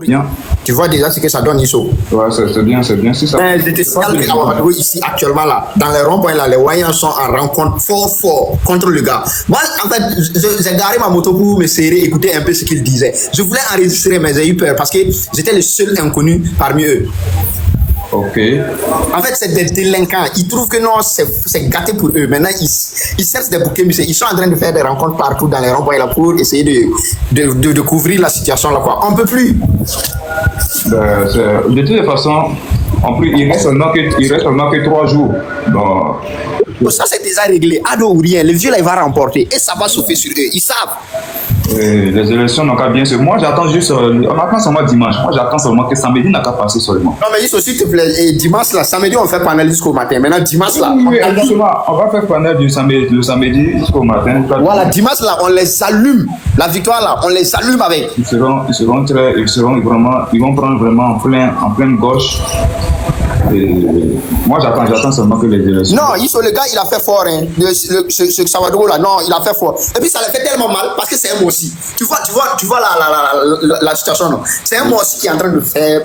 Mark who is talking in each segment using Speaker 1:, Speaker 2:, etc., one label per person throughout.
Speaker 1: Bien.
Speaker 2: Tu vois déjà ce que ça donne, Isso.
Speaker 1: Ouais, c'est bien, c'est bien. Si ça...
Speaker 2: Je te signale qu'à Ouagadougou, ici, actuellement, là, dans les ronds-points, là, les voyants sont en rencontre fort contre le gars. Moi, en fait, j'ai garé ma moto pour me serrer, écouter un peu ce qu'il disait. Je voulais enregistrer, mais j'ai eu peur parce que j'étais le seul inconnu parmi eux.
Speaker 1: Ok.
Speaker 2: En fait, c'est des délinquants. Ils trouvent que non, c'est gâté pour eux. Maintenant, ils cherchent des bouquets, mais ils sont en train de faire des rencontres partout dans les ronds-points là pour essayer de couvrir la situation là, quoi. On peut plus.
Speaker 1: De toutes les façons, en plus, il reste seulement que 3 jours. Bon.
Speaker 2: Ça, c'est déjà réglé. Ado ou rien. Le vieux là, il va remporter. Et ça va souffler sur eux. Ils savent.
Speaker 1: Les élections n'ont qu'à bien se... Moi, j'attends juste... on attend seulement dimanche. Moi, j'attends seulement que samedi n'a qu'à passer seulement.
Speaker 2: Non, mais s'il te plaît, et dimanche, là, samedi, on fait panel jusqu'au matin. Maintenant, dimanche, là...
Speaker 1: Oui, exactement. On va faire panel le samedi jusqu'au matin.
Speaker 2: Voilà, dimanche, là, on les allume. La victoire, là, on les allume avec.
Speaker 1: Ils vont prendre vraiment en pleine gauche. Et moi, j'attends seulement que les élections...
Speaker 2: Non, le gars, il a fait fort, hein. Ce Ouagadougou, là, non, il a fait fort. Et puis, ça le fait tellement mal, parce que c'est un mot aussi. Tu vois la situation, non. C'est un mot aussi qui est en train de faire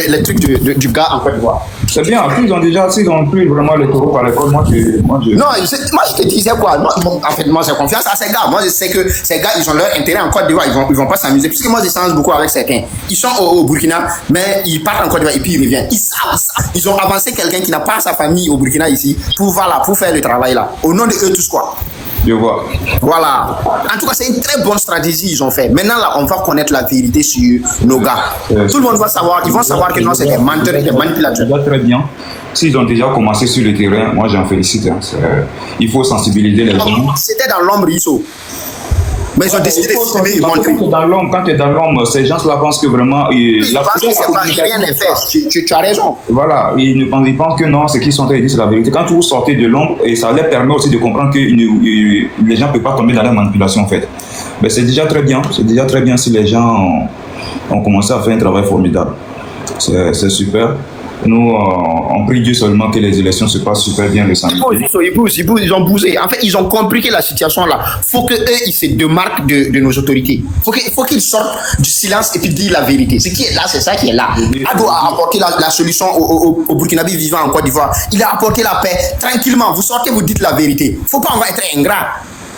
Speaker 2: les trucs du gars en Côte d'Ivoire.
Speaker 1: C'est bien, en plus, s'ils ont pris vraiment le taureau par l'école, moi, je...
Speaker 2: Non, moi, je te disais quoi. En fait, moi, j'ai confiance à ces gars. Moi, je sais que ces gars, ils ont leur intérêt en Côte d'Ivoire. Ils vont pas s'amuser. Puisque moi, j'échange beaucoup avec certains. Ils sont au Burkina, mais ils partent en Côte d'Ivoire et puis ils reviennent. Ils savent ça. Ils ont avancé quelqu'un qui n'a pas sa famille au Burkina ici pour faire le travail là. Au nom de eux tous, quoi.
Speaker 1: Je vois.
Speaker 2: Voilà. En tout cas, c'est une très bonne stratégie ils ont fait. Maintenant, là, on va connaître la vérité sur nos gars. Tout le monde va savoir. Ils vont savoir que non, c'est des menteurs et des manipulateurs.
Speaker 1: Très bien. S'ils ont déjà commencé sur le terrain, moi, j'en félicite. Hein. Il faut sensibiliser les gens.
Speaker 2: C'était dans l'ombre, Isso. Mais ils ont décidé de filmer, ils montrer.
Speaker 1: Quand tu es dans l'ombre, ces gens-là pensent que vraiment...
Speaker 2: rien n'est fait. Tu as raison.
Speaker 1: Voilà, ils pensent que non, ce qu'ils sont en train de dire, c'est la vérité. Quand vous sortez de l'ombre, et ça leur permet aussi de comprendre que les gens ne peuvent pas tomber dans la manipulation, en fait. Mais c'est déjà très bien. C'est déjà très bien si les gens ont commencé à faire un travail formidable. C'est super. Nous, on prie Dieu seulement que les élections se passent super bien le samedi.
Speaker 2: Ils ont bousé. En fait, ils ont compris que la situation là, faut qu'eux, ils se démarquent de nos autorités. Faut qu'ils sortent du silence et puis dire la vérité. Ce qui est là, c'est ça qui est là. Ado a apporté la solution au Burkinabé vivant en Côte d'Ivoire. Il a apporté la paix. Tranquillement, vous sortez, vous dites la vérité. Faut pas, on va être ingrat.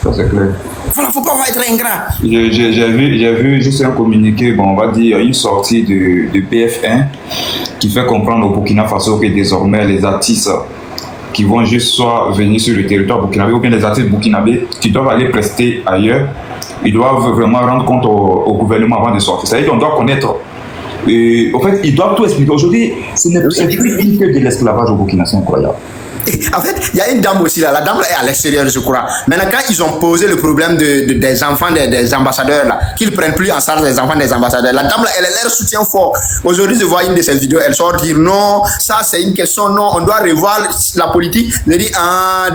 Speaker 1: Ça, c'est clair.
Speaker 2: Voilà, faut pas, on va être ingrat.
Speaker 1: J'ai vu juste un communiqué, bon, on va dire une sortie de PF1 qui fait comprendre au Burkina Faso que désormais les artistes qui vont juste soit venir sur le territoire burkinabé ou bien les artistes burkinabés qui doivent aller prester ailleurs, ils doivent vraiment rendre compte au gouvernement avant de sortir. C'est-à-dire qu'on doit connaître. En fait, ils doivent tout expliquer. Aujourd'hui, ce n'est plus que de l'esclavage au Burkina, c'est incroyable.
Speaker 2: En fait, il y a une dame aussi là. La dame là est à l'extérieur, je crois. Maintenant, quand ils ont posé le problème des enfants des ambassadeurs là, qu'ils prennent plus en charge les enfants des ambassadeurs, la dame là, elle leur soutient fort. Aujourd'hui, je vois une de ces vidéos, elle sort dire non, ça c'est une question, non, on doit revoir la politique. Je dis,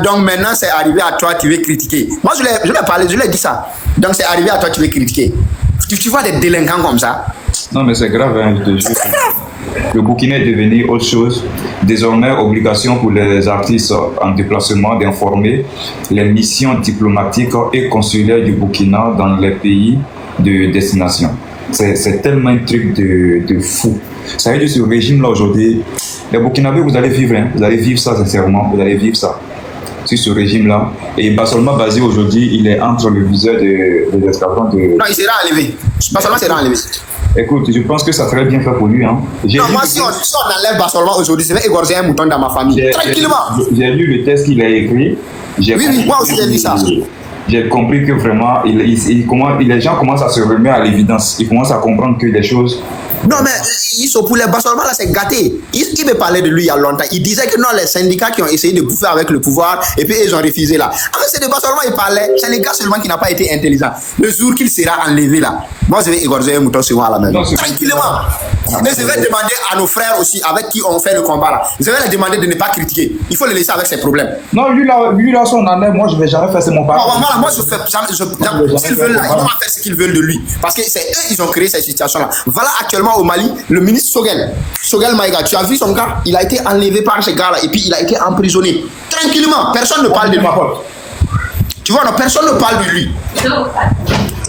Speaker 2: donc maintenant c'est arrivé à toi, tu veux critiquer. Moi, je l'ai parlé, je lui ai dit ça. Donc c'est arrivé à toi, tu veux critiquer. Tu vois des délinquants comme ça.
Speaker 1: Non, mais c'est grave, hein, je te jure. Le Burkina est devenu autre chose. Désormais, obligation pour les artistes en déplacement d'informer les missions diplomatiques et consulaires du Burkina dans les pays de destination. C'est tellement un truc de fou. Ça veut dire que ce régime-là aujourd'hui, les Burkinabés, vous allez vivre, hein, vous allez vivre ça sincèrement, vous allez vivre ça. Sur ce régime-là. Et Barcelone basé aujourd'hui, il est entre le viseur des escadrons de...
Speaker 2: Non, il sera enlevé. Barcelone sera enlevé.
Speaker 1: Écoute, je pense que ça serait bien fait pour lui. Hein.
Speaker 2: Non, moi, si on enlève Barcelone aujourd'hui, je vais égorger un mouton dans ma famille. Tranquillement.
Speaker 1: J'ai lu le texte qu'il a écrit.
Speaker 2: Oui, moi aussi j'ai lu ça.
Speaker 1: J'ai compris que vraiment, les gens commencent à se remettre à l'évidence. Ils commencent à comprendre que les choses...
Speaker 2: Non, mais ils sont pour les Barcelone, là, c'est gâté. Il me parlait de lui il y a longtemps. Il disait que non, les syndicats qui ont essayé de bouffer avec le pouvoir, et puis ils ont refusé là. En fait, c'est de Barcelone, il parlait. C'est les gars seulement qui n'a pas été intelligent. Le jour qu'il sera enlevé là, moi, je vais égorger un mouton sur moi à la maison. Tranquillement. Et je vais demander à nos frères aussi, avec qui on fait le combat là, je vais leur demander de ne pas critiquer. Il faut les laisser avec ses problèmes.
Speaker 1: Non, lui là, son enlève, moi, je vais jamais faire, c'est mon père.
Speaker 2: Moi, je fais jamais. S'ils veulent là, ils vont faire ce qu'ils veulent de lui. Parce que c'est eux, ils ont créé cette situation là. Voilà actuellement au Mali, le ministre Sogel Maïga, tu as vu son gars, il a été enlevé par ces gars-là et puis il a été emprisonné. Tranquillement, personne ne parle de lui. Tu vois, non, personne ne parle de lui.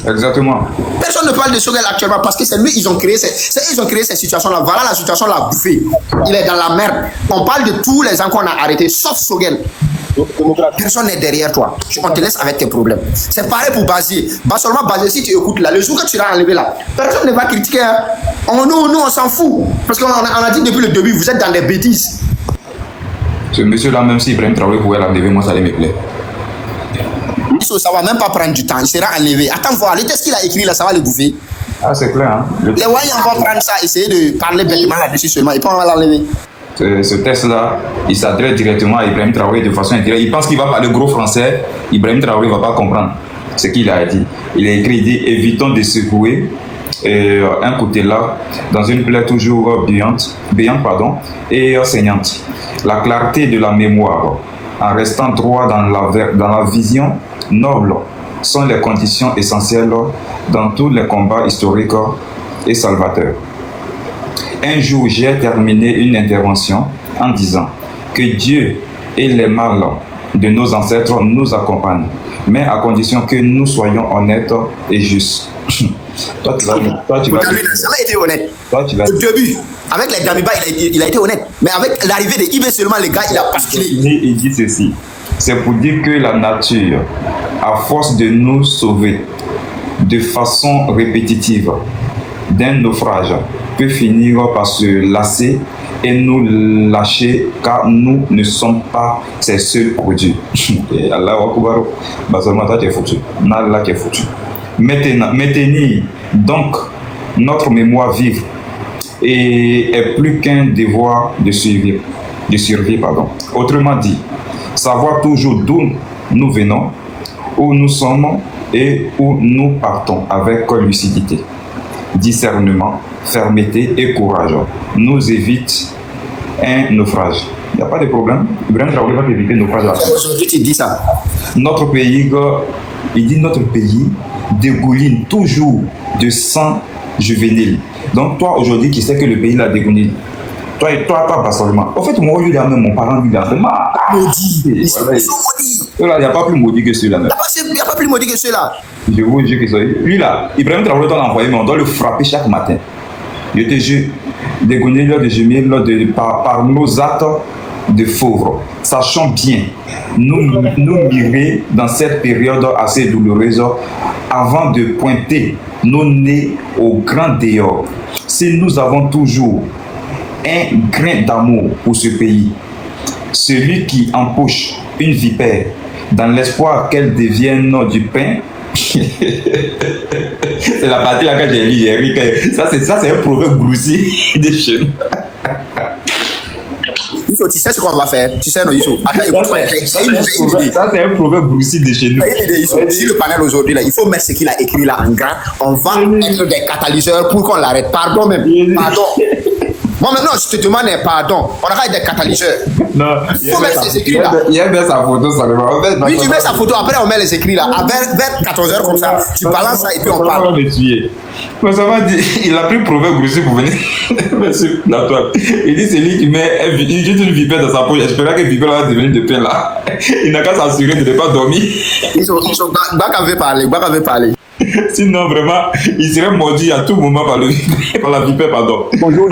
Speaker 1: Exactement.
Speaker 2: Personne ne parle de Sogel actuellement parce que c'est lui, ils ont créé ces situations-là. Voilà la situation l'a bouffé. Il est dans la merde. On parle de tous les gens qu'on a arrêtés, sauf Sogel. Personne n'est derrière toi. On te laisse avec tes problèmes. C'est pareil pour Bazier. Seulement Bazier, si tu écoutes là, le jour que tu l'as enlevé là, personne ne va critiquer. Hein. Nous, on s'en fout. Parce qu'on a dit depuis le début, vous êtes dans des bêtises.
Speaker 1: Ce monsieur-là, même si Ibrahim Traoré pouvait l'enlever, moi ça allait me plaire.
Speaker 2: Ça va même pas prendre du temps, il sera enlevé. Attends, voir, le texte qu'il a écrit là, ça va le bouffer.
Speaker 1: Ah, c'est clair. Hein?
Speaker 2: Les voyants vont prendre ça, essayer de parler bêtement là-dessus seulement, et puis on va l'enlever.
Speaker 1: Ce texte-là, il s'adresse directement à Ibrahim Traoré de façon indirecte. Il pense qu'il va parler gros français. Ibrahim Traoré ne va pas comprendre ce qu'il a dit. Il a écrit, il dit, évitons de secouer un côté là, dans une plaie toujours béante et saignante. La clarté de la mémoire, en restant droit dans la vision noble, sont les conditions essentielles dans tous les combats historiques et salvateurs. Un jour, j'ai terminé une intervention en disant que Dieu et les mâles de nos ancêtres nous accompagnent, mais à condition que nous soyons honnêtes et justes. Toi, tu vas
Speaker 2: été honnête. Au début, avec les Damiba, il a été honnête. Mais avec l'arrivée de IB seulement, les gars, il a basculé.
Speaker 1: Il dit ceci. C'est pour dire que la nature, à force de nous sauver de façon répétitive d'un naufrage, peut finir par se lasser et nous lâcher car nous ne sommes pas ses seuls produits. Et Allah Akbar, toi tu es foutu. Allah qui est foutu. Maintenir donc notre mémoire vive et est plus qu'un devoir de survie. Autrement dit, savoir toujours d'où nous venons, où nous sommes et où nous partons avec lucidité, discernement, fermeté et courage nous évite un naufrage. Il n'y a pas de problème. Ibrahim Traoré va éviter le naufrage.
Speaker 2: Aujourd'hui, tu dis ça.
Speaker 1: Notre pays, il dit notre pays dégouline toujours de sang juvénile. Donc toi, aujourd'hui, qui sais que le pays l'a dégouline, toi, pas seulement. En fait, moi, lui, mon parent, lui, il a vraiment
Speaker 2: maudit.
Speaker 1: Ils sont maudits. Il n'y a pas plus maudit que ceux-là.
Speaker 2: Il n'y a pas plus maudit que ceux-là.
Speaker 1: Je vous dis que c'est lui là, Ibrahim Traoré doit l'envoyer, mais on doit le frapper chaque matin. Je te jure, dégoûter de gémir par nos actes de pauvres. Sachons bien, nous mirer dans cette période assez douloureuse avant de pointer nos nez au grand dehors. Si nous avons toujours un grain d'amour pour ce pays, celui qui empoche une vipère dans l'espoir qu'elle devienne du pain, c'est la partie là que j'ai lu, ça c'est un proverbe grossier de chez nous.
Speaker 2: Tu sais ce qu'on va faire. Tu sais, non,
Speaker 1: ça c'est un proverbe grossier de chez nous.
Speaker 2: Si le panel aujourd'hui, il faut mettre ce qu'il a écrit là en grand. On va être des catalyseurs pour qu'on l'arrête. Pardon même. Pardon. Moi maintenant, je te demande pardon. On aura des catalyseurs.
Speaker 1: Non,
Speaker 2: il faut mettre ces écrits là.
Speaker 1: Il y a bien sa photo, ça le va.
Speaker 2: Oui, tu mets sa photo, après on met les écrits là. Vers 14h comme ça, tu balances ça et puis on parle.
Speaker 1: Mais ça va dire, il a pris le proverbe grossier pour venir sur la toile. Il dit c'est lui qui met une vipère dans sa poche. J'espère que la vipère va devenir de pain là. Il n'a qu'à s'assurer de ne pas dormir.
Speaker 2: Ils sont Bak avait parlé.
Speaker 1: Sinon, vraiment, il serait mordu à tout moment par la vipère, pardon.
Speaker 3: Bonjour,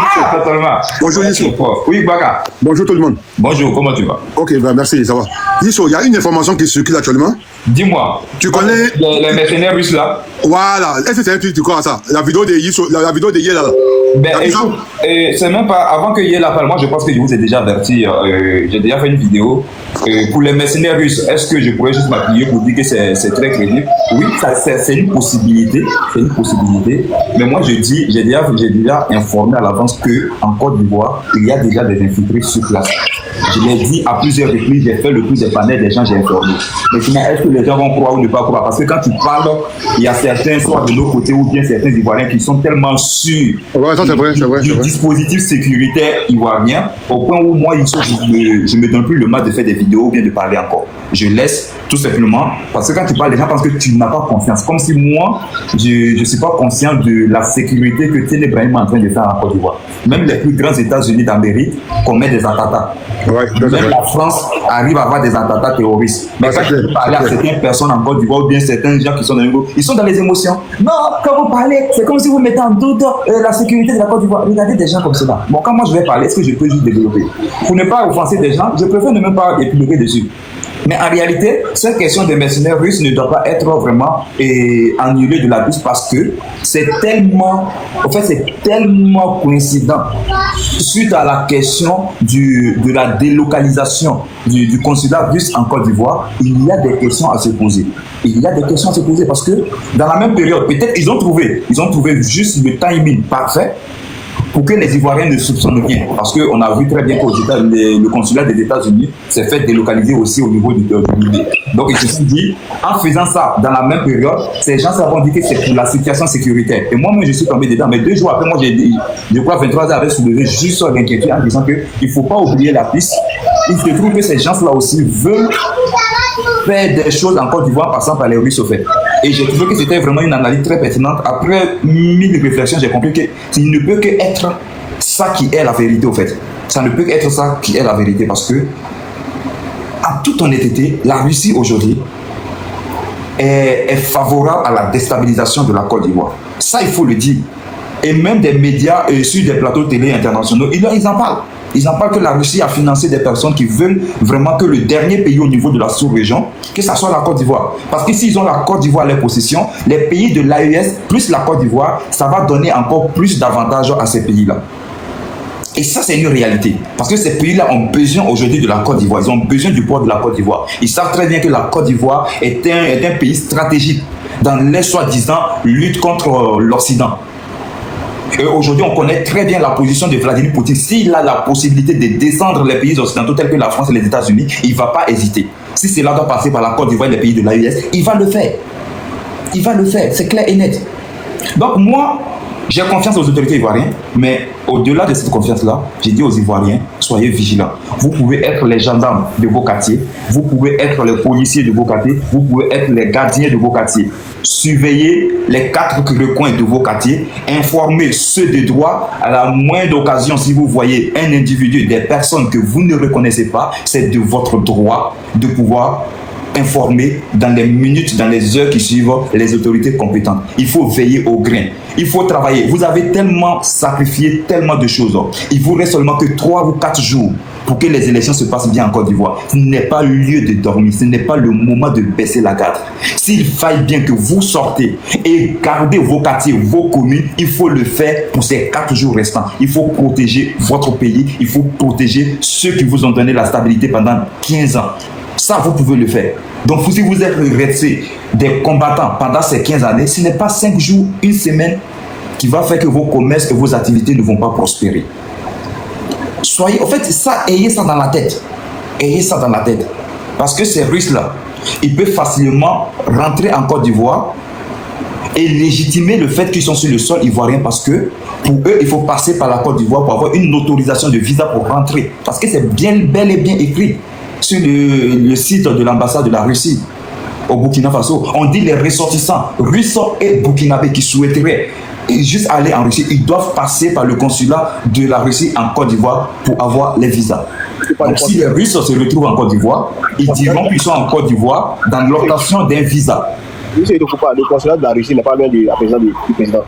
Speaker 1: Bonjour, Yisso. Oui, Baka.
Speaker 3: Bonjour tout le monde.
Speaker 1: Bonjour, comment tu vas?
Speaker 3: Ok, ben merci, ça va. Yisso, il y a une information qui circule actuellement.
Speaker 1: Dis-moi.
Speaker 3: Tu connais
Speaker 1: les mercenaires russes là?
Speaker 3: Voilà. Est-ce que c'est un truc tu crois à ça? La vidéo de Yisso, la vidéo de Yé là.
Speaker 1: Ben écoute, c'est même pas avant que Yé la parle. Moi, je pense que je vous ai déjà averti. J'ai déjà fait une vidéo pour les mercenaires russes. Est-ce que je pourrais juste m'appuyer pour dire que c'est très crédible? Oui, c'est une possibilité. C'est une possibilité. Mais moi, je dis, j'ai déjà informé à l'avance que en Côte d'Ivoire, il y a déjà des infiltrés sur place. Je l'ai dit à plusieurs reprises, j'ai fait le plus des panels des gens, j'ai informé. Maintenant, est-ce que les gens vont croire ou ne pas croire? Parce que quand tu parles, il y a certains, soit de nos côtés ou bien certains Ivoiriens qui sont tellement sûrs du dispositif sécuritaire ivoirien, au point où moi, je ne me donne plus le mal de faire des vidéos ou bien de parler encore. Je laisse Tout simplement, parce que quand tu parles, les gens pensent que tu n'as pas confiance. Comme si moi, je ne suis pas conscient de la sécurité que Téné Brahim est en train de faire en Côte d'Ivoire. Même les plus grands États-Unis d'Amérique commettent des attentats.
Speaker 3: Ouais,
Speaker 1: Même la France arrive à avoir des attentats terroristes. Mais quand tu parles à certaines personnes en Côte d'Ivoire ou bien certains gens qui sont dans les groupes, ils sont dans les émotions. Non, quand vous parlez, c'est comme si vous mettez en doute la sécurité de la Côte d'Ivoire. Regardez des gens comme cela. Bon, quand moi je vais parler, est-ce que je peux juste développer? Pour ne pas offenser des gens, je préfère ne même pas épiloguer dessus. Mais en réalité, cette question des mercenaires russes ne doit pas être vraiment annulée de la piste parce que c'est tellement coïncident suite à la question de la délocalisation du consulat russe en Côte d'Ivoire. Il y a des questions à se poser. Il y a des questions à se poser parce que dans la même période, peut-être ils ont trouvé juste le timing parfait pour que les Ivoiriens ne soupçonnent rien. Parce qu'on a vu très bien qu'au le consulat des États-Unis s'est fait délocaliser aussi au niveau du Libye. Donc ils se sont dit, en faisant ça dans la même période, ces gens savent dit que c'est pour la situation sécuritaire. Et moi-même, je suis tombé dedans. Mais 2 jours après, moi, je crois 23 heures avait soulevé juste l'inquiétude en disant qu'il ne faut pas oublier la piste. Il se trouve que ces gens-là aussi veulent faire des choses en Côte d'Ivoire passant par les Russes au fait. Et j'ai trouvé que c'était vraiment une analyse très pertinente. Après 1000 réflexions, j'ai compris qu'il ne peut qu'être ça qui est la vérité au fait. Ça ne peut qu'être ça qui est la vérité parce que, en toute honnêteté, la Russie aujourd'hui est favorable à la déstabilisation de la Côte d'Ivoire. Ça, il faut le dire. Et même des médias sur des plateaux télé internationaux, ils en parlent. Ils en parlent que la Russie a financé des personnes qui veulent vraiment que le dernier pays au niveau de la sous-région, que ce soit la Côte d'Ivoire. Parce que s'ils ont la Côte d'Ivoire à leur possession, les pays de l'AES plus la Côte d'Ivoire, ça va donner encore plus d'avantages à ces pays-là. Et ça, c'est une réalité. Parce que ces pays-là ont besoin aujourd'hui de la Côte d'Ivoire. Ils ont besoin du poids de la Côte d'Ivoire. Ils savent très bien que la Côte d'Ivoire est un pays stratégique dans les soi-disant lutte contre l'Occident. Et aujourd'hui, on connaît très bien la position de Vladimir Poutine. S'il a la possibilité de descendre les pays occidentaux tels que la France et les États-Unis, il ne va pas hésiter. Si cela doit passer par la Côte d'Ivoire et les pays de l'AES, il va le faire. Il va le faire, c'est clair et net. Donc moi, j'ai confiance aux autorités ivoiriennes, mais au-delà de cette confiance-là, j'ai dit aux Ivoiriens, soyez vigilants. Vous pouvez être les gendarmes de vos quartiers, vous pouvez être les policiers de vos quartiers, vous pouvez être les gardiens de vos quartiers. Surveillez les 4 recoins de vos quartiers, informez ceux de droit. À la moindre occasion, si vous voyez un individu, des personnes que vous ne reconnaissez pas, c'est de votre droit de pouvoir informer dans les minutes, dans les heures qui suivent les autorités compétentes. Il faut veiller au grain. Il faut travailler. Vous avez tellement sacrifié tellement de choses. Il vous reste seulement que 3 ou 4 jours pour que les élections se passent bien en Côte d'Ivoire. Ce n'est pas le lieu de dormir. Ce n'est pas le moment de baisser la garde. S'il faille bien que vous sortez et gardez vos quartiers, vos communes, il faut le faire pour ces 4 jours restants. Il faut protéger votre pays. Il faut protéger ceux qui vous ont donné la stabilité pendant 15 ans. Ça, vous pouvez le faire. Donc, si vous êtes restés des combattants pendant ces 15 années, ce n'est pas 5 jours, 1 semaine qui va faire que vos commerces et vos activités ne vont pas prospérer. Soyez, en fait, ça, ayez ça dans la tête. Ayez ça dans la tête. Parce que ces Russes-là, ils peuvent facilement rentrer en Côte d'Ivoire et légitimer le fait qu'ils sont sur le sol ivoirien parce que pour eux, il faut passer par la Côte d'Ivoire pour avoir une autorisation de visa pour rentrer. Parce que c'est bel et bien écrit sur le site de l'ambassade de la Russie au Burkina Faso. On dit les ressortissants russes et burkinabés qui souhaiteraient juste aller en Russie, ils doivent passer par le consulat de la Russie en Côte d'Ivoire pour avoir les visas. Donc si les Russes se retrouvent en Côte d'Ivoire, ils diront qu'ils sont en Côte d'Ivoire dans l'obtention d'un visa.
Speaker 4: Le consulat de la Russie n'est pas loin de la présidence du président.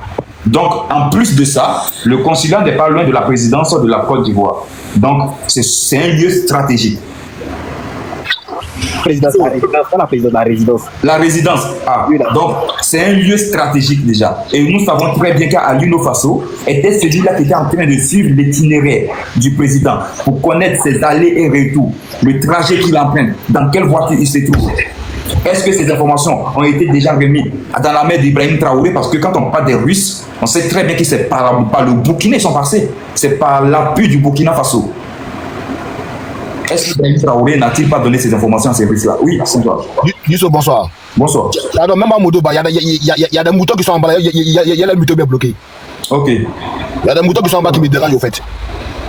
Speaker 1: Donc, en plus de ça, le consulat n'est pas loin de la présidence de la Côte d'Ivoire. Donc, c'est un lieu stratégique.
Speaker 4: Présidence, pas la présidence, la résidence.
Speaker 1: La résidence. Ah, donc c'est un lieu stratégique déjà. Et nous savons très bien qu'Alino Faso était celui-là qui était en train de suivre l'itinéraire du président pour connaître ses allées et retours, le trajet qu'il emprunte, dans quelle voiture il se trouve. Est-ce que ces informations ont été déjà remises dans la main d'Ibrahim Traoré? Parce que quand on parle des Russes, on sait très bien que c'est par le Burkina ils sont passés. C'est par l'appui du Burkina Faso. Est-ce que Ibrahim Traoré n'a-t-il pas donné ces informations à ces Russes-là? Oui, c'est toi.
Speaker 4: Youssou, bonsoir.
Speaker 1: Bonsoir.
Speaker 4: Alors, même à Modoba, il y a des moutons qui sont en bas, il y a les moutons bien bloqués.
Speaker 1: Ok.
Speaker 4: Il y a des moutons qui sont en bas qui me dérangent, au fait.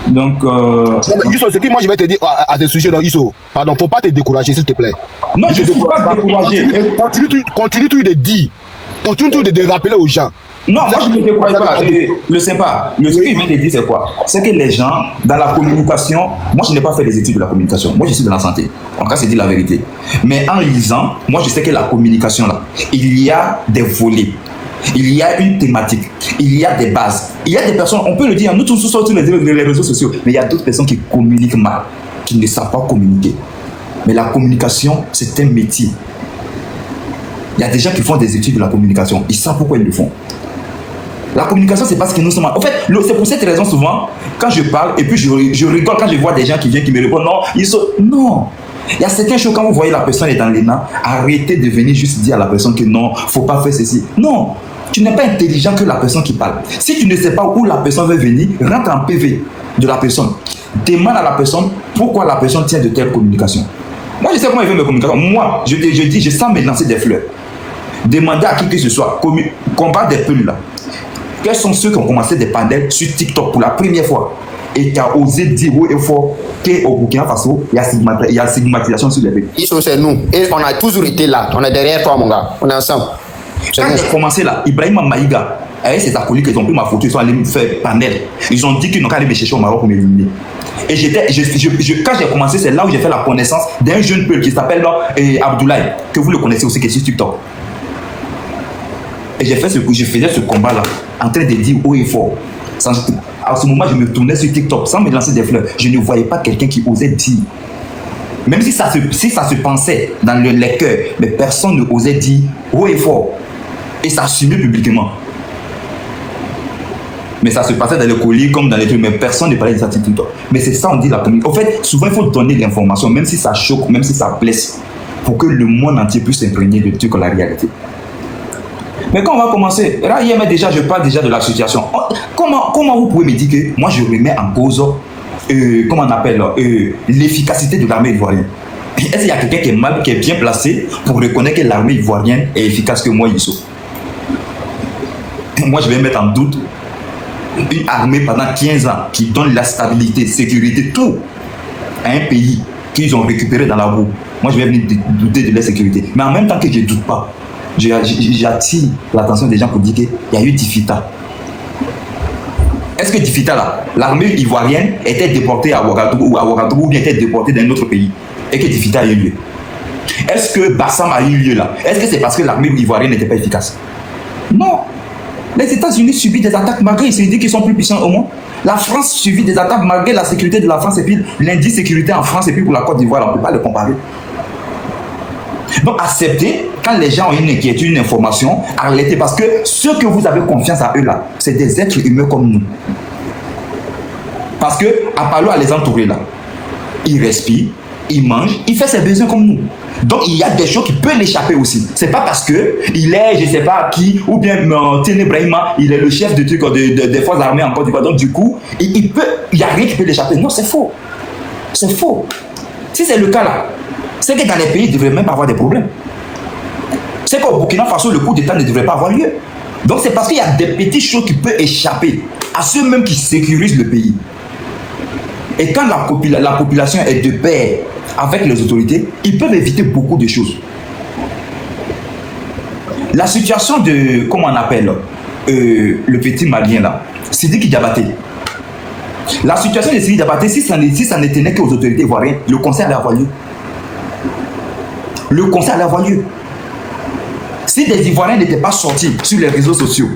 Speaker 1: Donc,
Speaker 3: Non, mais Youssou, ce que moi je vais te dire à ce sujet, Youssou, pardon, faut pas te décourager, s'il te plaît.
Speaker 1: non, je ne suis pas découragé.
Speaker 3: Continue tout de dire. Continue tout de rappeler aux gens.
Speaker 1: Non, moi je ne me décourage pas. Le sympa, ce que je viens de dire, c'est quoi? C'est que les gens, dans la communication, moi je n'ai pas fait des études de la communication. Moi je suis de la santé. En tout cas, c'est dire la vérité. Mais en lisant, moi je sais que la communication là, il y a des volets. Il y a une thématique, il y a des bases. Il y a des personnes, on peut le dire, nous tous sur les réseaux sociaux, mais il y a d'autres personnes qui communiquent mal, qui ne savent pas communiquer. Mais la communication, c'est un métier. Il y a des gens qui font des études de la communication, ils savent pourquoi ils le font. La communication, c'est parce que nous sommes... En fait, c'est pour cette raison souvent, quand je parle, et puis je rigole quand je vois des gens qui viennent, qui me répondent, non, ils sont... Non. Il y a certaines choses, quand vous voyez la personne est dans l'ENA, arrêtez de venir juste dire à la personne que non, faut pas faire ceci. Non. Tu n'es pas intelligent que la personne qui parle. Si tu ne sais pas où la personne veut venir, rentre en PV de la personne. Demande à la personne pourquoi la personne tient de telles communications. Moi, je sais comment il veut mes communications. Moi, je dis, je sens me lancer des fleurs. Demandez à qui que ce soit. Combat des pulls là. Quels sont ceux qui ont commencé des pandels sur TikTok pour la première fois et qui a osé dire haut et fort qu'au Burkina Faso, il y a stigmatisation sur les pays.
Speaker 2: Ils c'est nous. Et on a toujours été là. On est derrière toi, mon gars. On est ensemble.
Speaker 1: Quand j'ai commencé là, Ibrahim Maïga, avec ses acolytes, ils ont pris ma photo, ils sont allés me faire panel. Ils ont dit qu'ils n'ont qu'à aller me chercher au Maroc pour m'éliminer. Et quand j'ai commencé, c'est là où j'ai fait la connaissance d'un jeune peul qui s'appelle Abdoulaye, que vous le connaissez aussi, qui est sur TikTok. Et je faisais ce combat-là, en train de dire haut et fort. À ce moment, je me tournais sur TikTok sans me lancer des fleurs. Je ne voyais pas quelqu'un qui osait dire. Même si ça se pensait dans les cœurs, mais personne ne osait dire haut et fort. Et s'assumer publiquement. Mais ça se passait dans les colis comme dans les trucs, mais personne ne parlait de ça sur TikTok. Mais c'est ça, on dit la communication. En fait, souvent, il faut donner l'information, même si ça choque, même si ça blesse, pour que le monde entier puisse s'imprégner de trucs la réalité. Mais quand on va commencer, là, je parle déjà de la situation. Comment vous pouvez me dire que moi, je remets en cause, comment on appelle, l'efficacité de l'armée ivoirienne? Est-ce qu'il y a quelqu'un qui est bien placé pour reconnaître que l'armée ivoirienne est efficace que moi, Youssou? Moi, je vais mettre en doute une armée pendant 15 ans qui donne la stabilité, sécurité, tout à un pays qu'ils ont récupéré dans la boue. Moi, je vais venir douter de leur sécurité. Mais en même temps que je ne doute pas, j'attire l'attention des gens pour dire qu'il y a eu Difita. Est-ce que Difita, là, l'armée ivoirienne était déportée à Ouagadougou ou bien était déportée dans un autre pays et que Difita a eu lieu? Est-ce que Bassam a eu lieu là? Est-ce que c'est parce que l'armée ivoirienne n'était pas efficace? Non. Les États-Unis subissent des attaques malgré ils se disent qu'ils sont plus puissants au monde. La France subit des attaques malgré la sécurité de la France et puis l'indice sécurité en France et puis pour la Côte d'Ivoire, on ne peut pas le comparer. Donc acceptez, quand les gens ont une inquiétude, une information, arrêtez parce que ceux que vous avez confiance à eux là, c'est des êtres humains comme nous. Parce que Apollo a les entourés là. Il respire, il mange, il fait ses besoins comme nous. Donc il y a des choses qui peuvent l'échapper aussi. C'est pas parce que il est, je sais pas qui, ou bien Téné Brahima, il est le chef de truc des forces armées en Côte d'Ivoire. Donc du coup, il y a rien qui peut l'échapper. Non, c'est faux. C'est faux. Si c'est le cas là, c'est que dans les pays, il ne devrait même pas avoir des problèmes. C'est qu'au Burkina Faso, le coup d'État ne devrait pas avoir lieu. Donc c'est parce qu'il y a des petites choses qui peuvent échapper à ceux même qui sécurisent le pays. Et quand la population est de pair avec les autorités, ils peuvent éviter beaucoup de choses. La situation de, comment on appelle, le petit Malien là, Sidiki Diabaté. La situation de Sidiki Diabaté, si ça ne tenait qu'aux autorités ivoiriennes, le conseil allait avoir lieu. Le conseil allait avoir lieu. Si des Ivoiriens n'étaient pas sortis sur les réseaux sociaux,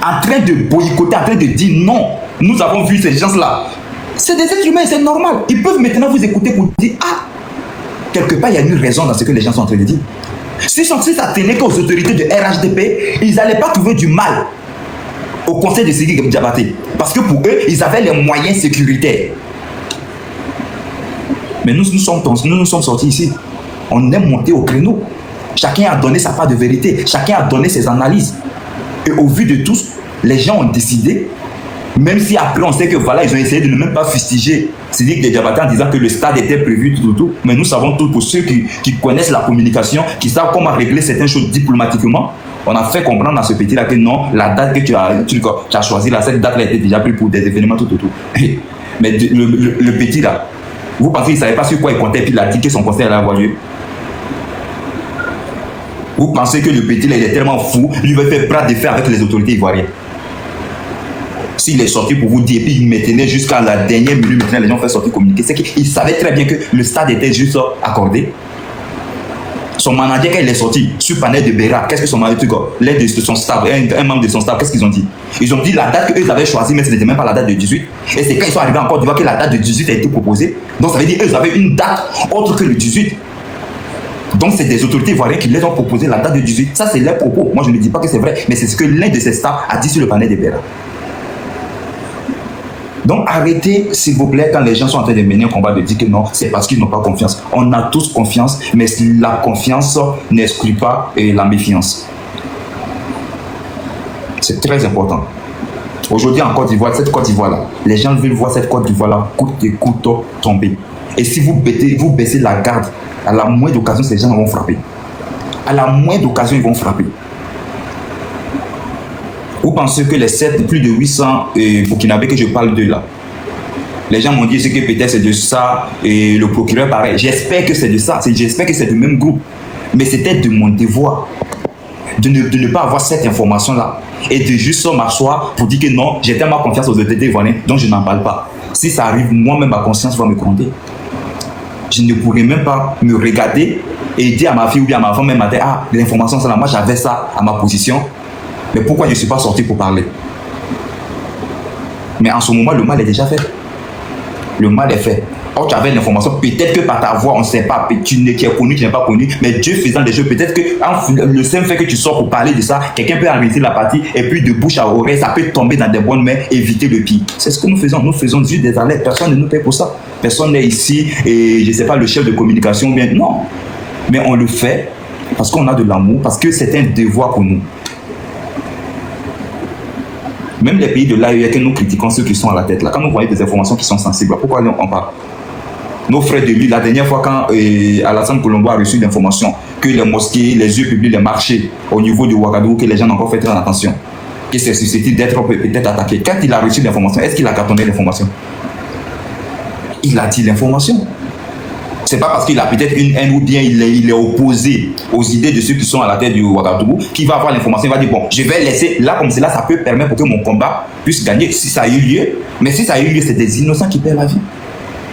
Speaker 1: en train de boycotter, en train de dire non, nous avons vu ces gens-là. C'est des êtres humains, c'est normal. Ils peuvent maintenant vous écouter pour dire ah, quelque part il y a une raison dans ce que les gens sont en train de dire. Si ça tenait qu'aux autorités de RHDP, ils n'allaient pas trouver du mal au conseil de Sidiki Diabaté. Parce que pour eux, ils avaient les moyens sécuritaires. Mais nous sommes sortis ici. On est monté au créneau. Chacun a donné sa part de vérité. Chacun a donné ses analyses. Et au vu de tous, les gens ont décidé, même si après on sait que voilà, ils ont essayé de ne même pas fustiger Sidiki Diabaté en disant que le stade était prévu, tout. Mais nous savons tous, pour ceux qui connaissent la communication, qui savent comment régler certaines choses diplomatiquement, On a fait comprendre à ce petit-là que non, la date que tu as choisie, là, cette date-là était déjà prise pour des événements tout. Mais le petit là, vous pensez qu'il ne savait pas sur quoi il comptait, puis il a dit que son conseil allait avoir lieu. Vous pensez que le petit là, il est tellement fou, lui veut faire bras de fer avec les autorités ivoiriennes. S'il est sorti pour vous dire, puis il maintenait jusqu'à la dernière minute, maintenant les gens font sortir communiquer, c'est qu'il savait très bien que le stade était juste accordé. Son manager, quand il est sorti sur panel de Béra, qu'est-ce que son manager, l'aide de son staff, un membre de son staff, qu'est-ce qu'ils ont dit? Ils ont dit la date qu'eux avaient choisie, mais ce n'était même pas la date de 18. Et c'est quand ils sont arrivés en Côte d'Ivoire que la date de 18 a été proposée. Donc ça veut dire qu'ils avaient une date autre que le 18. Donc c'est des autorités ivoiriennes qui les ont proposé la date de 18. Ça c'est leurs propos. Moi je ne dis pas que c'est vrai, mais c'est ce que l'un de ses staffs a dit sur le panel de Béra. Donc arrêtez, s'il vous plaît, quand les gens sont en train de mener un combat, de dire que non, c'est parce qu'ils n'ont pas confiance. On a tous confiance, mais la confiance n'exclut pas la méfiance. C'est très important. Aujourd'hui en Côte d'Ivoire, cette Côte d'Ivoire-là, les gens veulent voir cette Côte d'Ivoire-là coûte que coûte tomber. Et si vous baissez la garde, à la moindre occasion, ces gens vont frapper. À la moindre occasion, ils vont frapper. Vous pensez que les plus de 800 Burkinabés que je parle de là, les gens m'ont dit que peut-être c'est de ça, et le procureur pareil. J'espère que c'est de ça, j'espère que c'est du même groupe. Mais c'était de mon devoir de ne pas avoir cette information-là et de juste m'asseoir pour dire que non, j'ai tellement confiance aux autorités ivoiriennes, donc je n'en parle pas. Si ça arrive, moi-même, ma conscience va me gronder. Je ne pourrais même pas me regarder et dire à ma fille ou bien à ma femme même matin, ah, l'information, ça là, moi j'avais ça à ma position. Mais pourquoi je ne suis pas sorti pour parler? Mais en ce moment, le mal est déjà fait. Le mal est fait. Or, tu avais l'information, peut-être que par ta voix, on ne sait pas, tu es connu, tu n'es pas connu, mais Dieu faisant des choses, peut-être que le simple fait que tu sors pour parler de ça, quelqu'un peut arrêter la partie, et puis de bouche à oreille, ça peut tomber dans des bonnes mains, éviter le pire. C'est ce que nous faisons. Nous faisons juste des alertes. Personne ne nous paie pour ça. Personne n'est ici, et je ne sais pas, le chef de communication, bien non. Mais on le fait parce qu'on a de l'amour, parce que c'est un devoir pour nous. Même les pays de l'AEA que nous critiquons, ceux qui sont à la tête là, quand nous voyons des informations qui sont sensibles, pourquoi on parle? Nos frères de lui, la dernière fois quand Alassane Colombo a reçu l'information que les mosquées, les yeux publics, les marchés au niveau de Ouagadougou, que les gens n'ont encore fait très attention, que c'est susceptible d'être peut-être attaqué. Quand il a reçu l'information, est-ce qu'il a cartonné l'information? Il a dit l'information. C'est pas parce qu'il a peut-être une haine ou bien il est opposé aux idées de ceux qui sont à la tête du Ouagadougou qu'il va avoir l'information, il va dire bon, je vais laisser là comme cela, ça peut permettre pour que mon combat puisse gagner si ça a eu lieu. Mais si ça a eu lieu, c'est des innocents qui perdent la vie.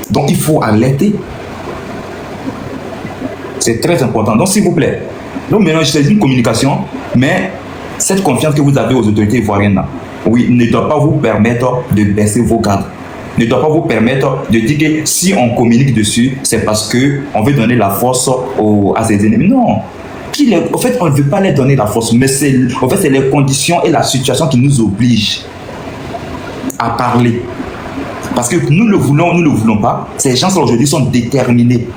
Speaker 1: Donc il faut alerter. C'est très important. Donc s'il vous plaît, donc maintenant c'est une communication, mais cette confiance que vous avez aux autorités ivoiriennes là, oui, ne doit pas vous permettre de baisser vos gardes. Ne doit pas vous permettre de dire que si on communique dessus, c'est parce qu'on veut donner la force à ses ennemis. Non. En fait, on ne veut pas leur donner la force, mais c'est les conditions et la situation qui nous obligent à parler. Parce que nous le voulons ou nous ne le voulons pas, ces gens aujourd'hui sont déterminés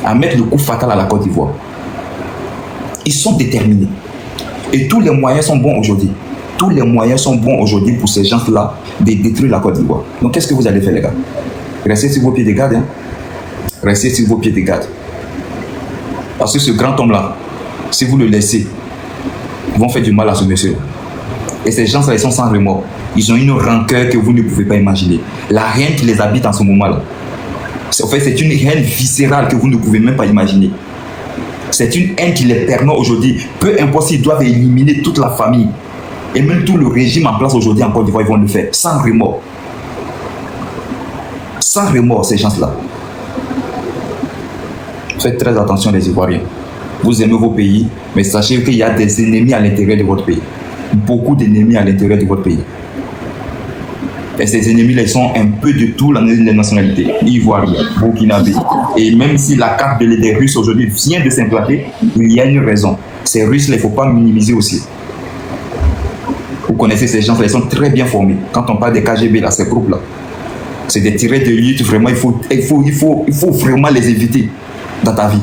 Speaker 1: à mettre le coup fatal à la Côte d'Ivoire. Ils sont déterminés. Et tous les moyens sont bons aujourd'hui. Tous les moyens sont bons aujourd'hui pour ces gens-là de détruire la Côte d'Ivoire. Donc qu'est-ce que vous allez faire, les gars? Restez sur vos pieds de garde. Hein? Restez sur vos pieds de garde. Parce que ce grand homme-là, si vous le laissez, ils vont faire du mal à ce monsieur. Et ces gens-là, ils sont sans remords. Ils ont une rancœur que vous ne pouvez pas imaginer. La haine qui les habite en ce moment-là. En fait, c'est une haine viscérale que vous ne pouvez même pas imaginer. C'est une haine qui les permet aujourd'hui, peu importe s'ils doivent éliminer toute la famille, et même tout le régime en place aujourd'hui en Côte d'Ivoire, ils vont le faire sans remords. Sans remords, ces gens-là. Faites très attention, les Ivoiriens. Vous aimez vos pays, mais sachez qu'il y a des ennemis à l'intérieur de votre pays. Beaucoup d'ennemis à l'intérieur de votre pays. Et ces ennemis-là, ils sont un peu de tout les nationalités. Ivoiriens, Burkinabés. Et même si la carte des Russes aujourd'hui vient de s'implanter, il y a une raison. Ces Russes-là, il ne faut pas minimiser aussi. Vous connaissez ces gens-là, ils sont très bien formés. Quand on parle des KGB, là, ces groupes-là, c'est des tirés de lutte, vraiment, il faut vraiment les éviter dans ta vie.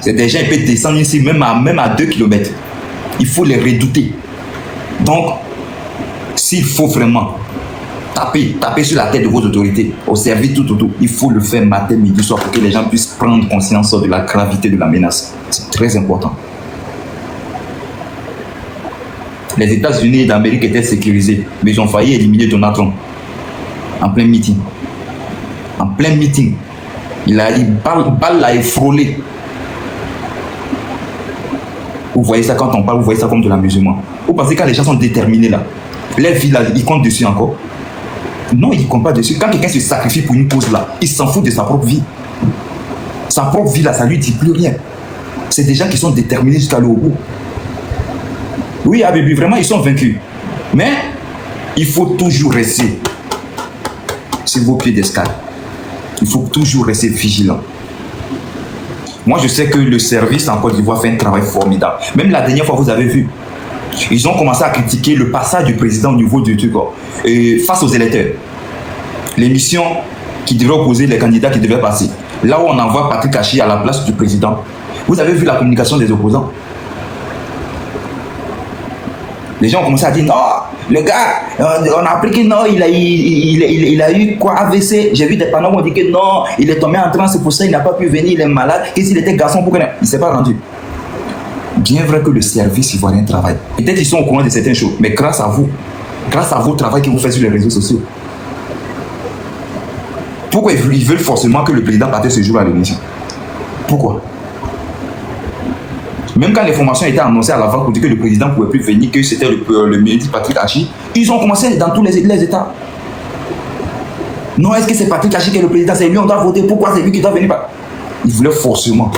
Speaker 1: C'est des gens qui peuvent descendre ici, même à 2 km. Il faut les redouter. Donc, s'il faut vraiment taper sur la tête de vos autorités, au service tout, il faut le faire matin, midi, soir, pour que les gens puissent prendre conscience de la gravité de la menace. C'est très important. Les États-Unis d'Amérique étaient sécurisés, mais ils ont failli éliminer Donald Trump en plein meeting. En plein meeting. Balle l'a effrôlé. Vous voyez ça quand on parle, vous voyez ça comme de l'amusement. Vous pensez que quand les gens sont déterminés là, leur vie là, ils comptent dessus encore? Non, ils ne comptent pas dessus. Quand quelqu'un se sacrifie pour une cause là, il s'en fout de sa propre vie. Sa propre vie là, ça ne lui dit plus rien. C'est des gens qui sont déterminés jusqu'à aller au bout. Oui, Habibi, vraiment, ils sont vaincus. Mais il faut toujours rester sur vos pieds d'escale. Il faut toujours rester vigilant. Moi, je sais que le service en Côte d'Ivoire fait un travail formidable. Même la dernière fois, vous avez vu, ils ont commencé à critiquer le passage du président au niveau du truc face aux électeurs. L'émission qui devrait opposer les candidats qui devaient passer. Là où on envoie Patrick Hachi à la place du président. Vous avez vu la communication des opposants? Les gens ont commencé à dire non, le gars, on a appris que non, il a eu quoi, AVC. J'ai vu des panneaux qui ont dit que non, il est tombé en transe, c'est pour ça qu'il n'a pas pu venir, il est malade. Et s'il était garçon, pourquoi il ne s'est pas rendu? Bien vrai que le service ivoirien travaille. Peut-être qu'ils sont au courant de certaines choses, mais grâce à vous, grâce à vos travail que vous faites sur les réseaux sociaux. Pourquoi ils veulent forcément que le président parte ce jour à l'émission? Pourquoi? Même quand l'information était annoncée à l'avance pour dire que le président ne pouvait plus venir, que c'était le ministre Patrick Hachi, ils ont commencé dans tous les États. Non, est-ce que c'est Patrick Hachi qui est le président? C'est lui, on doit voter. Pourquoi c'est lui qui doit venir? Ils voulaient forcément.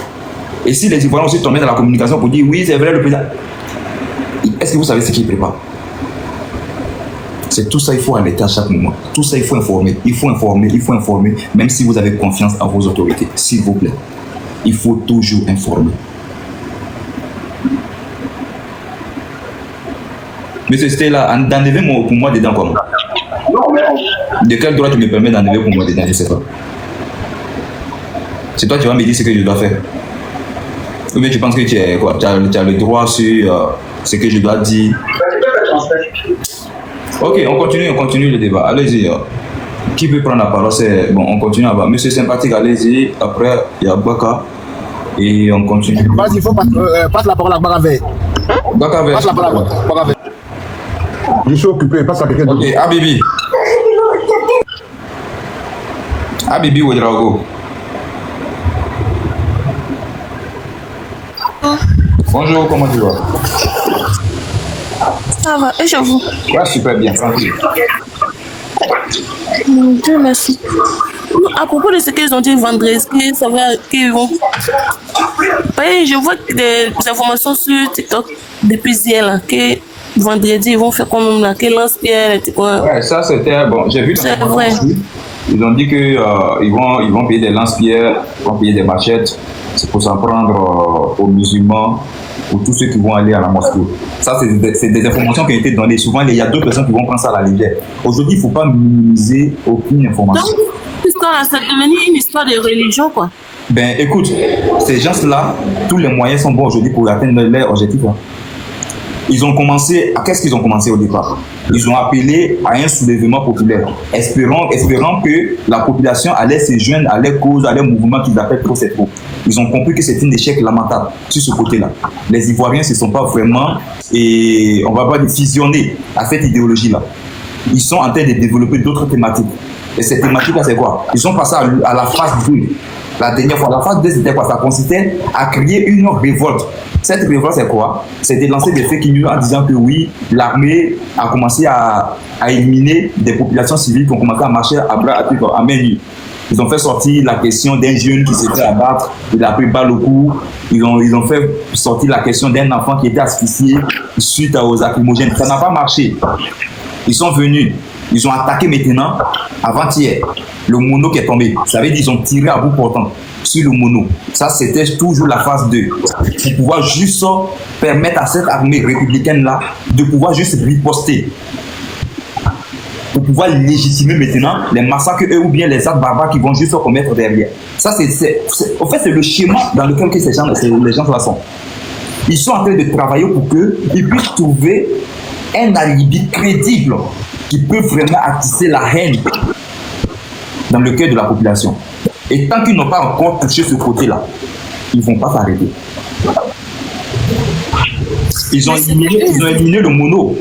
Speaker 1: Et si les Ivoiriens aussi tombaient dans la communication pour dire oui, c'est vrai le président, est-ce que vous savez ce qu'ils préparent? C'est tout ça, il faut alerter à chaque moment. Tout ça, il faut informer. Il faut informer, il faut informer, même si vous avez confiance en vos autorités. S'il vous plaît. Il faut toujours informer. Monsieur Stella, d'enlever pour moi dedans comment? De quel droit tu me permets d'enlever pour moi dedans? Je ne sais pas. C'est toi qui vas me dire ce que je dois faire. Ou bien tu penses que tu as le droit sur ce que je dois dire? Ok, on continue le débat. Allez-y. Qui peut prendre la parole? Bon, on continue là-bas. Monsieur sympathique, allez-y. Après, il y a Baka. Et on continue.
Speaker 3: Vas-y, il faut passe la parole à Bakavé.
Speaker 1: Bakavé.
Speaker 3: Passe la parole à Bakavé. Je suis occupé, passe à quelqu'un d'autre.
Speaker 1: Ok, Habibi. Habibi Ouedraogo. Bonjour, comment tu vas?
Speaker 5: Ça va, et je vous?
Speaker 1: Ouais, super bien, tranquille.
Speaker 5: Mon Dieu, merci. À propos de ce qu'ils ont dit vendredi, ça va, qu'ils vont. Oui, je vois des informations sur TikTok depuis hier, là, que vendredi, ils vont faire comme là, que lance-pierre, et tout.
Speaker 1: Ouais, ça c'était bon. J'ai vu.
Speaker 5: C'est vrai.
Speaker 1: Ils ont dit que ils vont payer des lance-pierres, ils vont payer des machettes. C'est pour s'en prendre aux musulmans, pour tous ceux qui vont aller à la mosquée. Ça, c'est des informations qui ont été données. Souvent, il y a d'autres personnes qui vont prendre ça à la légère. Aujourd'hui, il ne faut pas minimiser aucune information.
Speaker 5: Donc, l'histoire, c'est devenu une histoire de religion, quoi.
Speaker 1: Ben, écoute, ces gens-là, tous les moyens sont bons aujourd'hui pour atteindre leur objectif. Hein. Ils ont commencé, qu'est-ce qu'ils ont commencé au départ? Ils ont appelé à un soulèvement populaire, espérant que la population allait se joindre à leur cause, à leur mouvement qu'ils appellent trop c'est trop. Ils ont compris que c'est un échec lamentable sur ce côté-là. Les Ivoiriens ne se sont pas vraiment, et on va pas dire fusionnés à cette idéologie-là. Ils sont en train de développer d'autres thématiques. Et cette thématique-là, c'est quoi? Ils sont passés à la phase 2. La dernière fois, la phase 2, c'était quoi? Ça consistait à créer une révolte. Cette révolte, c'est quoi? C'est de lancer des fake news en disant que oui, l'armée a commencé à éliminer des populations civiles qui ont commencé à marcher à main nue. Ils ont fait sortir la question d'un jeune qui s'est fait abattre, il a pris balle au cou. Ils ont fait sortir la question d'un enfant qui était asphyxié suite aux lacrymogènes. Ça n'a pas marché. Ils sont venus. Ils ont attaqué maintenant, avant-hier, le mono qui est tombé. Ça veut dire qu'ils ont tiré à bout portant sur le mono. Ça, c'était toujours la phase 2. Pour pouvoir juste permettre à cette armée républicaine-là de pouvoir juste riposter. Pour pouvoir légitimer maintenant les massacres eux ou bien les actes barbares qui vont juste se commettre derrière. Ça, en fait, c'est le schéma dans lequel que les gens sont. Ils sont en train de travailler pour qu'ils puissent trouver un alibi crédible qui peut vraiment attiser la haine dans le cœur de la population. Et tant qu'ils n'ont pas encore touché ce côté-là, ils ne vont pas s'arrêter. Ils ont éliminé le mono.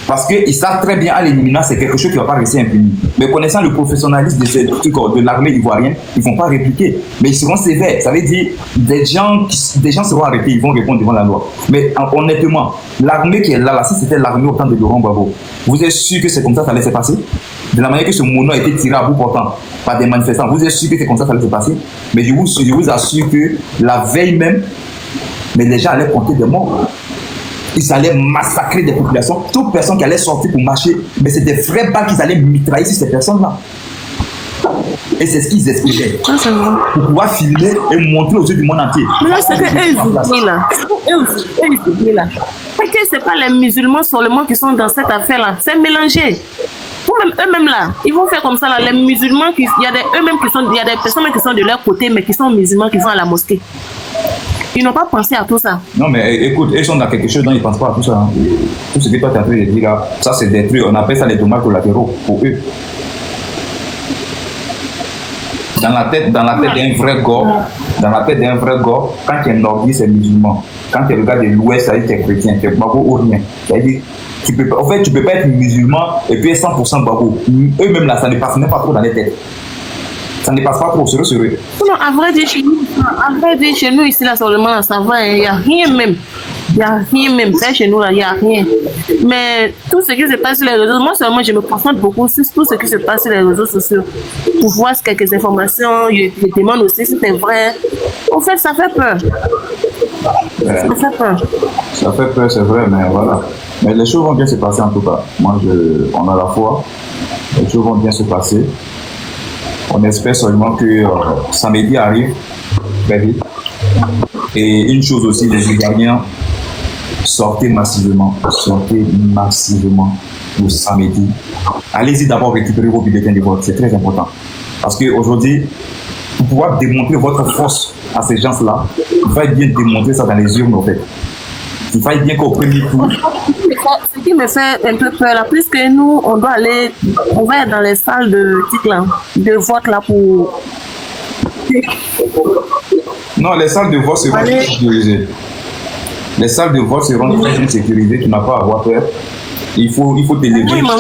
Speaker 1: Parce qu'ils savent très bien à l'élimination, c'est quelque chose qui ne va pas rester impuni. Mais connaissant le professionnalisme de l'armée ivoirienne, ils ne vont pas répliquer. Mais ils seront sévères. Ça veut dire des gens seront arrêtés, ils vont répondre devant la loi. Mais honnêtement, l'armée qui est là, si c'était l'armée au temps de Laurent Gbagbo, vous êtes sûr que c'est comme ça que ça allait se passer? De la manière que ce mono a été tiré à bout portant par des manifestants, vous êtes sûr que c'est comme ça que ça allait se passer? Mais je vous assure que la veille même, mais les gens allaient compter des morts. Ils allaient massacrer des populations. Toute personne qui allait sortir pour marcher, mais c'est des vraies balles qu'ils allaient mitrailler sur ces personnes-là. Et c'est ce qu'ils expliquaient. Pour pouvoir filmer et montrer aux yeux du monde entier.
Speaker 5: Mais là, c'est qu'eux, ils oublient là. Eux, ils oublient là. Parce que ce n'est pas les musulmans seulement qui sont dans cette affaire-là. C'est mélangé. Eux-mêmes là, ils vont faire comme ça là. Les musulmans, il y a des personnes qui sont de leur côté, mais qui sont musulmans, qui vont à la mosquée. Ils n'ont pas pensé à tout ça.
Speaker 1: Non, mais écoute, ils sont dans quelque chose dont ils ne pensent pas à tout ça. Hein. Tout ce que toi tu as fait de dire là, ça c'est des trucs, on appelle ça les dommages collatéraux pour eux. Dans la tête d'un vrai gars, quand tu es nordiste, c'est musulman. Quand tu regardes de l'ouest, ça veut dire que tu es chrétien, tu es Gbagbo ou rien. C'est-à-dire, tu peux pas être musulman et puis être 100% Gbagbo. Eux-mêmes là, ça ne passe même pas trop dans les têtes. Ça ne passe pas trop, sérieux.
Speaker 5: Non, à vrai dire, chez nous, ici, là, seulement, ça va, il n'y a rien même. Il n'y a rien même. Ça, chez nous, là, il n'y a rien. Mais tout ce qui se passe sur les réseaux, moi, seulement, je me concentre beaucoup sur tout ce qui se passe sur les réseaux sociaux. Pour voir quelques informations, je demande aussi si c'est vrai. En fait, ça fait peur. Ça fait peur.
Speaker 1: Ça fait peur, c'est vrai, mais voilà. Mais les choses vont bien se passer en tout cas. Moi, on a la foi. Les choses vont bien se passer. On espère seulement que samedi arrive très vite. Et une chose aussi, les Ivoiriens, sortez massivement le samedi. Allez-y d'abord récupérer vos bulletins de vote, c'est très important. Parce qu'aujourd'hui, pour pouvoir démontrer votre force à ces gens-là, il faut bien démontrer ça dans les urnes en fait. Il faut bien qu'au premier tour.
Speaker 5: Ce qui me fait un peu peur là, puisque nous, on va être dans les salles de vote là pour.
Speaker 1: Non, les salles de vote seront bien sécurisées. Les salles de vote seront très bien sécurisées, tu n'as pas à avoir peur. Il faut t'élever.
Speaker 5: Moi, on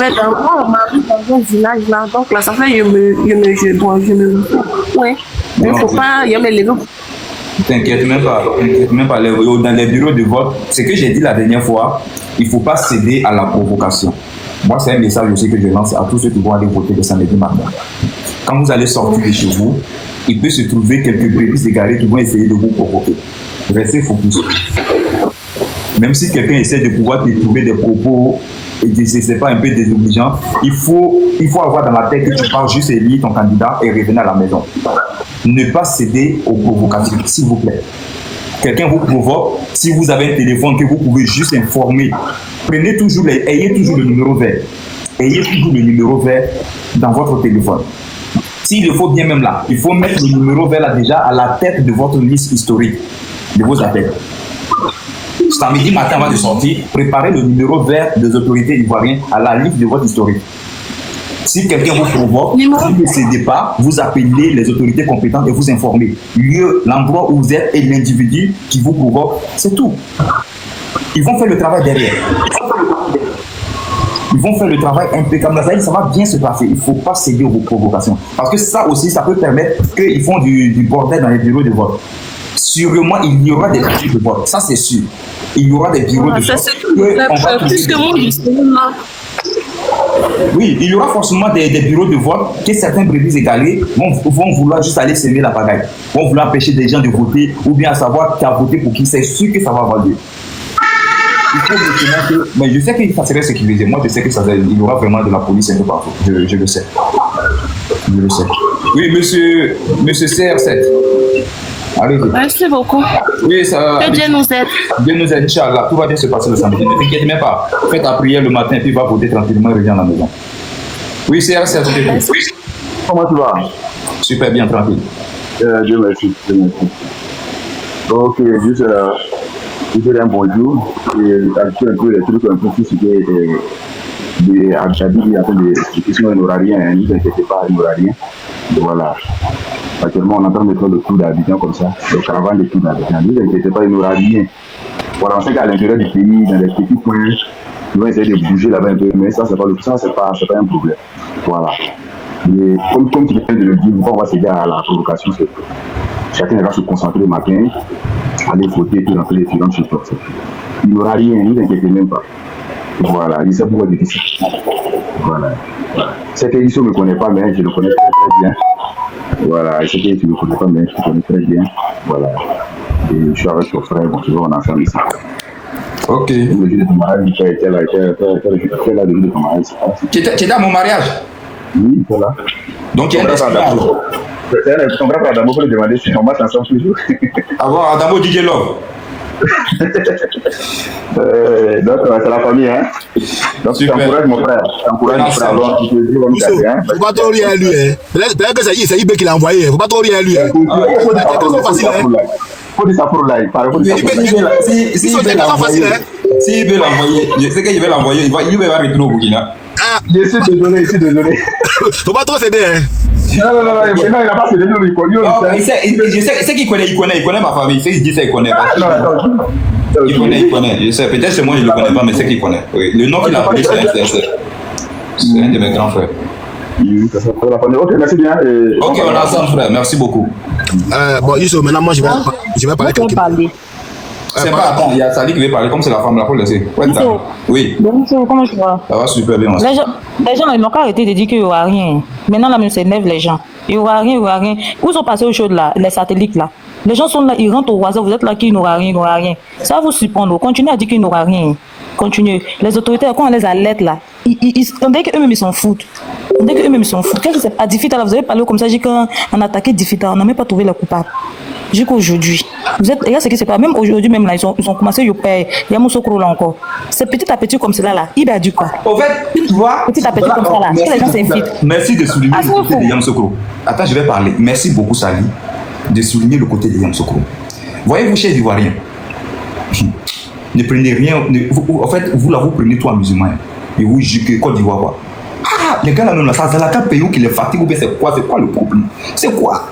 Speaker 5: m'a mis dans un village là, donc là, ça fait je ouais. Il ne faut pas, je me lève.
Speaker 1: T'inquiète même pas. Dans les bureaux de vote, ce que j'ai dit la dernière fois, il ne faut pas céder à la provocation. Moi, c'est un message aussi que je lance à tous ceux qui vont aller voter le samedi matin. Quand vous allez sortir de chez vous, il peut se trouver quelques brebis égarés qui vont essayer de vous provoquer. Restez focus. Même si quelqu'un essaie de pouvoir te trouver des propos et c'est pas un peu désobligeant, il faut avoir dans la tête que tu pars juste élire ton candidat et revenir à la maison. Ne pas céder aux provocations, s'il vous plaît. Quelqu'un vous provoque, si vous avez un téléphone que vous pouvez juste informer, ayez toujours le numéro vert. Ayez toujours le numéro vert dans votre téléphone. S'il le faut bien même là, il faut mettre le numéro vert là déjà à la tête de votre liste historique de vos appels. Samedi matin avant de sortir, préparez le numéro vert des autorités ivoiriennes à la liste de votre historique. Si quelqu'un vous provoque, ne cédez pas, vous appelez les autorités compétentes et vous informez. L'endroit où vous êtes et l'individu qui vous provoque, c'est tout. Ils vont faire le travail derrière. Ils vont faire le travail impeccable. Ça va bien se passer. Il ne faut pas céder aux provocations. Parce que ça aussi, ça peut permettre qu'ils font du bordel dans les bureaux de vote. Sûrement, il y aura des bureaux de vote. Ça, c'est sûr. Il y aura des bureaux de vote.
Speaker 5: Plus que moi, justement.
Speaker 1: Oui, il y aura forcément des bureaux de vote que certains brebis égarés vont vouloir juste aller semer la pagaille. Vont vouloir empêcher des gens de voter ou bien savoir qui a voté pour qui. C'est sûr que ça va avoir lieu. Il faut maintenant que. Mais je sais que ça serait sécurisé. Moi, je sais que il y aura vraiment de la police un peu partout. Je le sais. Je le sais. Oui, monsieur CR7. Allez.
Speaker 5: Merci beaucoup.
Speaker 1: Oui, ça.
Speaker 5: Que Dieu nous aide.
Speaker 1: Dieu nous aide, Inch'Allah. Tout va bien se passer le samedi. Ne t'inquiète même pas. Faites ta prière le matin, puis va voter tranquillement et reviens à la maison. Oui, CR7. Oui.
Speaker 4: Comment tu vas?
Speaker 1: Super bien, tranquille.
Speaker 4: Dieu merci. Ok, juste un bonjour. Et ajouter un peu les trucs, un peu plus ce qui est Al-Shabi, il y a des questions, il n'y aura rien. Ne vous inquiétez pas, il n'y aura rien. Voilà. Actuellement, on est en train de faire le tour d'Abidjan comme ça, le caravane de tour d'Abidjan. Ne vous inquiétez pas, il n'y aura rien. Voilà, on sait qu'à l'intérieur du pays, dans les petits coins, ils vont essayer de bouger là-bas un peu, mais ça, c'est pas un problème. Voilà. Et comme tu viens de le dire, on va céder à la provocation. Chacun va se concentrer le matin, aller voter, puis rentrer les finances chez toi. Il n'y aura rien, ne vous inquiétez même pas. Voilà, il sait pourquoi dire ça. Voilà. C'est que Issou ne me connaît pas, mais je le connais très bien. Voilà, c'est que tu ne me connais pas, mais je le connais très bien. Voilà. Et je suis avec ton frère, bon, tu vois, on est ensemble ici.
Speaker 1: Ok.
Speaker 4: Le jeu de ton mariage, tu étais là, le jeu de ton mariage.
Speaker 1: Tu étais à mon mariage?
Speaker 4: Oui, voilà.
Speaker 1: Donc il y a un espionnage.
Speaker 4: Ton grand frère Adamo peut le demander si on marche ensemble toujours.
Speaker 1: Ah bon, Adamo DJ Love.
Speaker 4: Donc c'est la famille, hein. Donc tu encourages mon frère. Alors tu te dis comme ça, hein.
Speaker 3: Faut pas trop rire à lui, hein. Peut-être que c'est IB qui l'a envoyé. Faut pas trop rire à lui, hein.
Speaker 4: Faut dire ça pour là.
Speaker 1: Si il veut l'envoyer, je sais qu'il va l'envoyer, il va retourner au Burkina.
Speaker 4: Ah, je suis désolé.
Speaker 3: Faut pas trop céder, hein.
Speaker 4: Non, il n'a pas cédé, il connaît.
Speaker 1: Je sais qu'il connaît ma famille. Il dit ça, il connaît pas. Il connaît. Je sais, peut-être c'est moi, je ne le connais pas, mais c'est qu'il connaît. Oui. Le nom qu'il a appelé, c'est un de mes grands frères.
Speaker 4: Ok, merci bien.
Speaker 1: Ok, on est ensemble, frère. Merci beaucoup.
Speaker 3: Bon, Youssou, maintenant, moi, je vais parler avec quelqu'un.
Speaker 1: C'est pas, attends, il y a Sally qui veut parler, comme c'est la femme là, faut le laisser. Ouais, oui.
Speaker 6: Bonjour, comment tu vas?
Speaker 1: Ça va super bien.
Speaker 6: Les gens, ils n'ont qu'à arrêter de dire qu'il n'y aura rien. Maintenant, là, même, c'est neuf les gens. Il n'y aura rien. Où sont passés aux choses là, les satellites là? Les gens sont là, ils rentrent au hasard, vous êtes là qu'il n'aura rien. Ça va vous surprendre. Continuez à dire qu'il n'aura rien. Continuez. Les autorités, quand on les alerte là, on dirait qu'eux-mêmes ils s'en foutent. Qu'est-ce que c'est? À Difita, là, vous avez parlé comme ça, j'ai qu'on a attaqué Difita, on n'a même pas trouvé le coupable. Jusqu'aujourd'hui. Regarde ce qui se passe. Même aujourd'hui, même là, ils ont commencé, il y a Moussokro là encore. C'est petit à petit comme cela là. Il a dit quoi?
Speaker 1: Au fait, tu vois.
Speaker 6: Petit à petit comme ça là. Que les gens s'invitent.
Speaker 1: Merci de souligner le côté de Yamoussoukro. Attends, je vais parler. Merci beaucoup, Sally, de souligner le côté de Yamoussoukro. Voyez-vous, chers Ivoiriens, ne prenez rien. En fait, vous là, vous prenez tout en musulman. Et vous jugez Côte d'Ivoire quoi. Ah, les gars là, non, ça, c'est la carte pays qui les fatigue ou bien c'est quoi le problème? C'est quoi?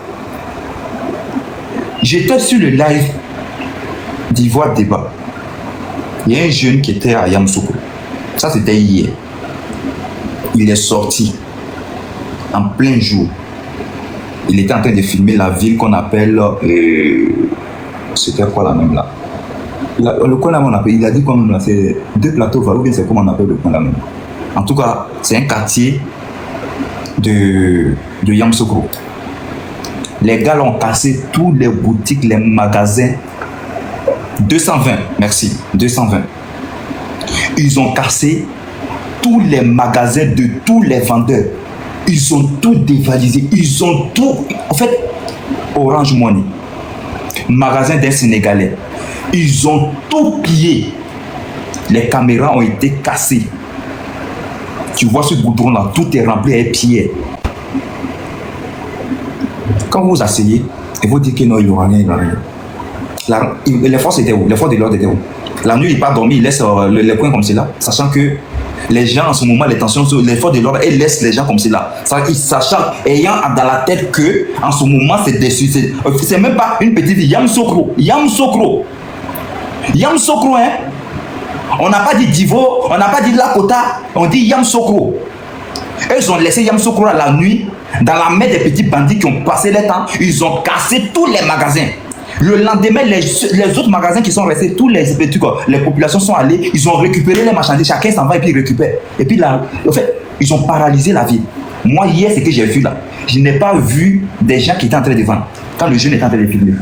Speaker 1: J'étais sur le live d'Ivoire Débat. Il y a un jeune qui était à Yamoussoukro. Ça, c'était hier. Il est sorti en plein jour. Il était en train de filmer la ville qu'on appelle... c'était quoi la même là? Le coin là, on appelle, il a dit comme là, c'est 2 plateaux, ou bien c'est comment on appelle le coin là même. En tout cas, c'est un quartier de Yamoussoukro. Les gars ont cassé tous les boutiques, les magasins. 220, merci, 220. Ils ont cassé tous les magasins de tous les vendeurs. Ils ont tout dévalisé. Ils ont tout... En fait, Orange Money, magasin d'un Sénégalais. Ils ont tout pillé. Les caméras ont été cassées. Tu vois ce goudron-là, tout est rempli avec pierre. Quand vous vous asseyez et vous dites que non, il n'y aura rien, les forces étaient où? Les forces de l'ordre étaient où? La nuit, il pas dormi, il laisse les coins comme cela, sachant que les gens en ce moment, les tensions, les forces de l'ordre, elles laissent les gens comme cela. Sachant, ayant dans la tête que en ce moment, c'est même pas une petite ville. Yamoussoukro, hein? On n'a pas dit Divo, on n'a pas dit Lakota, on dit Yamoussoukro. Ils ont laissé Yamoussoukro à la nuit, dans la main des petits bandits qui ont passé le temps, ils ont cassé tous les magasins. Le lendemain, les autres magasins qui sont restés, tous les populations sont allées, ils ont récupéré les marchandises, chacun s'en va et puis il récupère. Et puis là, en fait, ils ont paralysé la ville. Moi, hier, ce que j'ai vu là, je n'ai pas vu des gens qui étaient en train de vendre, quand le jeune était en train de filmer.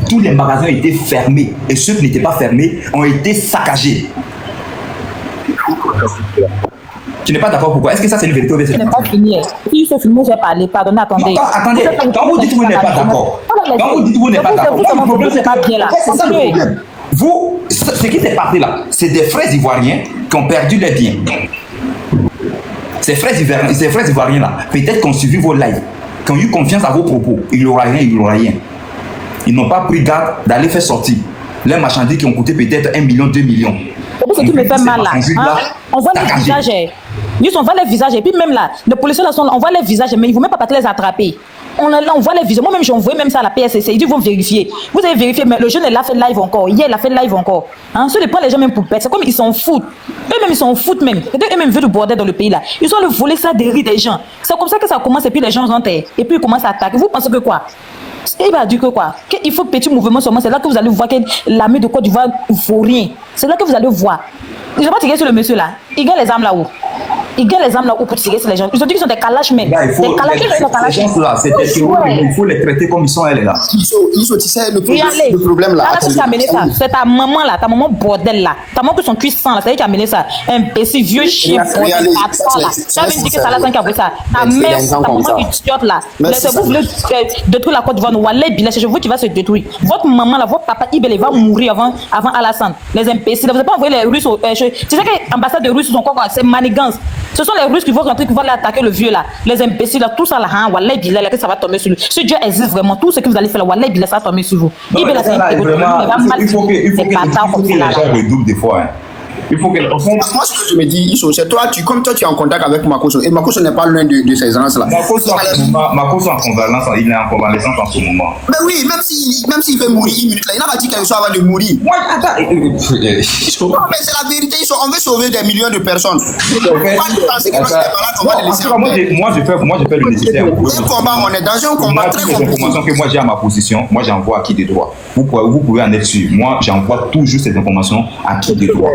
Speaker 1: Tous les magasins ont été fermés et ceux qui n'étaient pas fermés ont été saccagés. Tu n'es pas d'accord pourquoi? Est-ce que ça c'est une vérité ou bien c'est
Speaker 6: pas fini? Si je finis, j'ai parlé. Pardonnez, attendez.
Speaker 1: Non, attendez. Quand vous dites que vous n'êtes pas d'accord, le problème c'est pas bien là. C'est ça le problème. Vous, ce qui s'est passé là, c'est des frères ivoiriens qui ont perdu les biens. Ces frères ivoiriens là, peut-être qu'on suivi vos lives, qui ont eu confiance à vos propos. Il n'y aura rien. Ils n'ont pas pris garde d'aller faire sortir les marchandises qui ont coûté peut-être 1 million, 2 millions.
Speaker 6: C'est ce qui me fait mal là. On voit les visages. On voit les visages. Et puis même là, les policiers là sont là, on voit les visages, mais ils ne vont même pas les attraper. on voit les visions. Moi-même, j'ai envoyé même ça à la PSC. Ils disent, vont vérifier. Vous avez vérifié, mais le jeune, il a fait live encore. Hier, il a fait live encore. Hein? Ça dépend les gens même pour bête. C'est comme ils s'en foutent. Eux-mêmes, ils s'en foutent même. Eux-mêmes veulent du bordel dans le pays là. Ils ont le voler ça des riz des gens. C'est comme ça que ça commence et puis les gens rentrent. Et puis ils commencent à attaquer. Vous pensez que quoi? Il va dire que quoi? Il faut petit mouvement seulement. C'est là que vous allez voir que l'armée de Côte d'Ivoire ne faut rien. C'est là que vous allez voir. Je ne vais pas tirer sur le monsieur là. Il gagne les armes là-haut. Ils gagnent les armes là-haut pour tirer sur les gens. Ils ont dit qu'ils sont des calaches même.
Speaker 1: Là, il faut, les gens là, c'est des terroristes, il faut les traiter comme ils sont, elle est là.
Speaker 2: Ils sont, tu sais, le problème là.
Speaker 6: Là, qui a amené ça. C'est ta maman là, ta maman bordel là. Ta maman qui sont cuissants là, c'est elle qui a amené ça. Imbécile, vieux chien, bordel, là. Ça veut dire que ça là, qui a fait ça. Ta mère, ta maman idiote là. Vous voulez détruire la Côte d'Ivoire, c'est vous qui va se détruire. Votre maman là, votre papa, il va mourir avant Alassane. Les imbéciles, vous n'avez pas envoyé les Russes. Tu sais que l'ambassade de Russes sont quoi? C'est manigance. Ce sont les Russes qui vont rentrer, qui vont aller attaquer le vieux là. Les imbéciles là, tout ça là, wallah billah, ça va tomber sur lui. Si Dieu existe vraiment, tout ce que vous allez faire là, wallah billah, ça va tomber sur vous.
Speaker 1: Il faut que les gens redoublent des fois. Il faut que.
Speaker 2: Moi, ce que je me dis, c'est toi, comme toi, tu es en contact avec Makoso. Et Makoso n'est pas loin de ces gens-là.
Speaker 1: Makoso en convalescence, il est en convalescence en ce moment.
Speaker 2: Mais oui, même s'il fait mourir une minute là, il n'a pas dit quelque chose avant de mourir.
Speaker 1: Ouais, attends.
Speaker 2: Non, mais c'est la vérité. On veut sauver des millions de personnes.
Speaker 1: Moi, je fais le nécessaire.
Speaker 2: On est dans un combat très compliqué.
Speaker 1: Les informations que moi j'ai à ma position, moi j'envoie à qui de droit. Vous pouvez en être sûr. Moi, j'envoie toujours ces informations à qui de droit.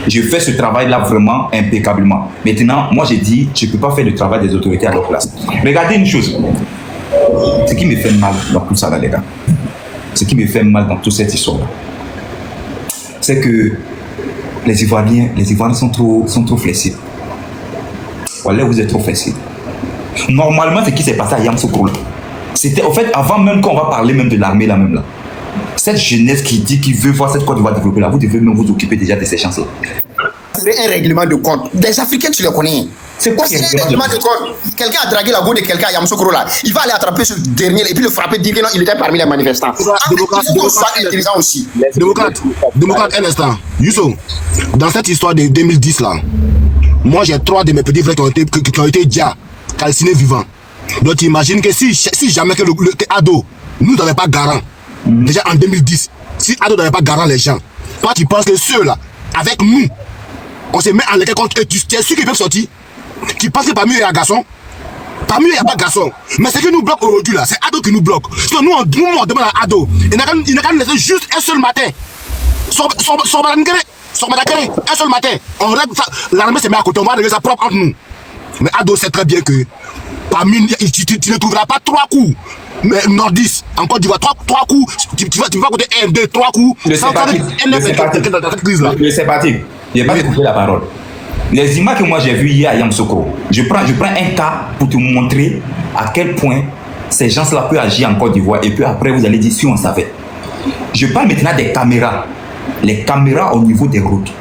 Speaker 1: Je fais ce travail-là vraiment impeccablement. Maintenant, moi j'ai dit, je ne peux pas faire le travail des autorités à leur place. Regardez une chose. Ce qui me fait mal dans tout ça là, les gars, ce qui me fait mal dans toute cette histoire-là, c'est que les Ivoiriens sont trop flexibles. Voilà, vous êtes trop flexibles. Normalement, ce qui s'est passé à Yamoussoukro, c'était en fait avant même qu'on va parler même de l'armée là même là. Cette jeunesse qui dit qu'il veut voir cette Côte d'Ivoire développer là, vous devez même vous occuper déjà de ces chances-là.
Speaker 2: C'est un règlement de compte. Des Africains, tu les connais.
Speaker 1: C'est quoi un
Speaker 2: règlement de compte? Quelqu'un a dragué la go de quelqu'un à Yamoussoukro là. Il va aller attraper ce dernier et puis le frapper, dire que non, il était parmi les manifestants.
Speaker 3: Démocrate, un instant. Youssou, dans cette histoire de 2010 là, moi j'ai 3 de mes petits frères qui ont été déjà calcinés vivants. Donc tu imagines que si jamais que Ado nous n'avait pas garant, déjà en 2010, si Ado n'avait pas garant les gens, toi tu penses que ceux-là, avec nous, on se met en l'état contre eux, tu es sûr qu'ils peuvent sortir? Tu penses que parmi eux il y a un garçon? Parmi eux il n'y a pas de garçon. Mais ce qui nous bloque aujourd'hui là, c'est Ado qui nous bloque. Sinon nous on demande à Ado, il n'a qu'à nous laisser juste un seul matin. Un seul matin, on règle ça, l'armée se met à côté, on va régler ça propre entre nous. Mais Ado sait très bien que parmi tu ne trouveras pas 3 coups. Mais nordiste, en Côte d'Ivoire, 3 coups, tu vas côté 1, 2, 3 coups.
Speaker 1: Le sympathique, il n'y a pas de couper la parole. Les images que moi j'ai vues hier à Yamoussoukro, je prends un cas pour te montrer à quel point ces gens-là peuvent agir en Côte d'Ivoire et puis après vous allez dire si on savait. Je parle maintenant des caméras. Les caméras au niveau des routes.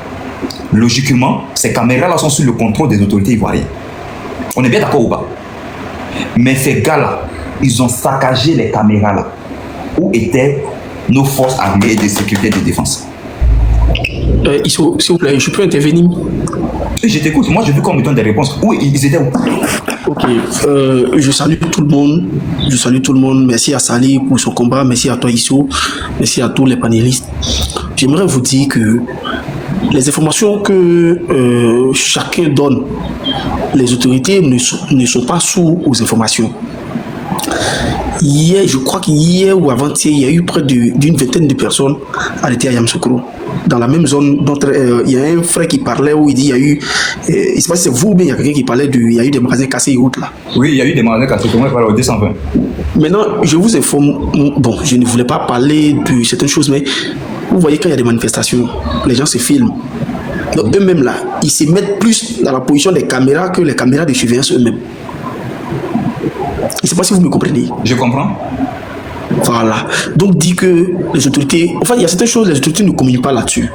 Speaker 1: Logiquement, ces caméras-là sont sous le contrôle des autorités ivoiriennes. On est bien d'accord ou pas? Mais ces gars-là, ils ont saccagé les caméras-là. Où étaient nos forces armées et de sécurité et de défense?
Speaker 7: S'il vous plaît, je peux intervenir?
Speaker 1: Je t'écoute, moi je veux qu'on me donne des réponses. Où ils étaient où?
Speaker 7: Ok, je salue tout le monde. Merci à Salih pour son combat, merci à toi Issou, merci à tous les panélistes. J'aimerais vous dire que les informations que chacun donne, les autorités ne sont pas sous aux informations. Hier, je crois qu'hier ou avant-hier, il y a eu près d'une vingtaine de personnes arrêtées à Yamoussoukro. Dans la même zone, il y a un frère qui parlait où il dit il y a eu, je ne sais pas si c'est vous, mais il y a quelqu'un qui parlait il y a eu des magasins cassés et autres là.
Speaker 1: Oui, il y a eu des magasins cassés, comment il parle au 220.
Speaker 7: Maintenant, je vous informe, bon, je ne voulais pas parler de certaines choses, mais vous voyez quand il y a des manifestations, les gens se filment. Donc eux-mêmes là, ils se mettent plus dans la position des caméras que les caméras de surveillance eux-mêmes. Je ne sais pas si vous me comprenez. Je comprends. Voilà. Donc, dit que les autorités... Enfin, il y a certaines choses, les autorités ne communiquent pas là-dessus.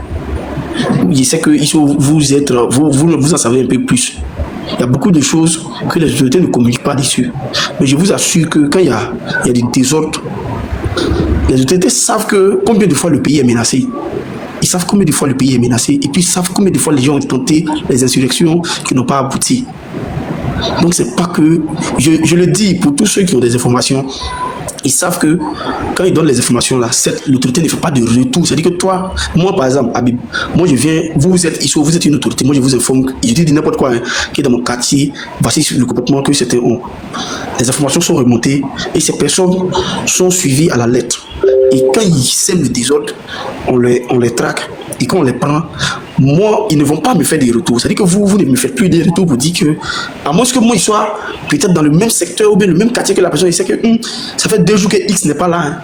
Speaker 7: Je sais que vous en savez un peu plus. Il y a beaucoup de choses que les autorités ne communiquent pas dessus. Mais je vous assure que quand il y a des désordres, les autorités savent que combien de fois le pays est menacé. Ils savent combien de fois le pays est menacé. Et puis, ils savent combien de fois les gens ont tenté les insurrections qui n'ont pas abouti. Donc c'est pas que... Je le dis pour tous ceux qui ont des informations, ils savent que quand ils donnent les informations là, l'autorité ne fait pas de retour. C'est-à-dire que toi, moi par exemple, Habib, moi je viens, vous êtes ici, vous êtes une autorité, moi je vous informe, je dis n'importe quoi, hein, qui est dans mon quartier, voici le comportement que c'était. Les informations sont remontées et ces personnes sont suivies à la lettre. Et quand ils sèment le désordre, on les traque. Et quand on les prend, moi, ils ne vont pas me faire des retours. C'est-à-dire que vous ne me faites plus des retours pour dire que, à moins que moi, il soit peut-être dans le même secteur ou bien le même quartier que la personne, il sait que ça fait 2 jours que X n'est pas là. Hein.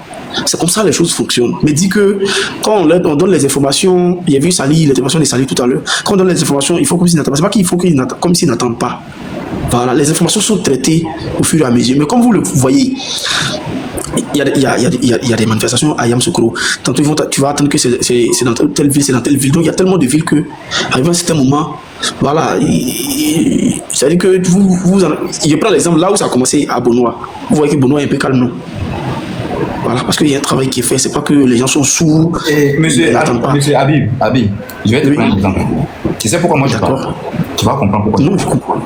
Speaker 7: C'est comme ça les choses fonctionnent. Mais dit que quand on donne les informations, il y a vu Sali, l'intervention de Sali tout à l'heure, quand on donne les informations, il faut comme s'ils n'attendent pas. C'est pas qu'il faut qu'ils n'attendent, comme s'ils n'attendent pas. Voilà, les informations sont traitées au fur et à mesure. Mais comme vous le voyez, il y a des manifestations à Yamoussoukro. Tantôt tu vas attendre que c'est dans telle ville, c'est dans telle ville. Donc il y a tellement de villes que, arrivé à un certain moment, voilà, c'est-à-dire que je prends l'exemple là où ça a commencé à Bonois. Vous voyez que Bonois est un peu calme, non? Voilà, parce qu'il y a un travail qui est fait, c'est pas que les gens sont sourds.
Speaker 1: Monsieur Habib, je vais te prendre un exemple. Tu sais pourquoi moi je parle? Tu vas comprendre pourquoi.
Speaker 7: Non, je comprends.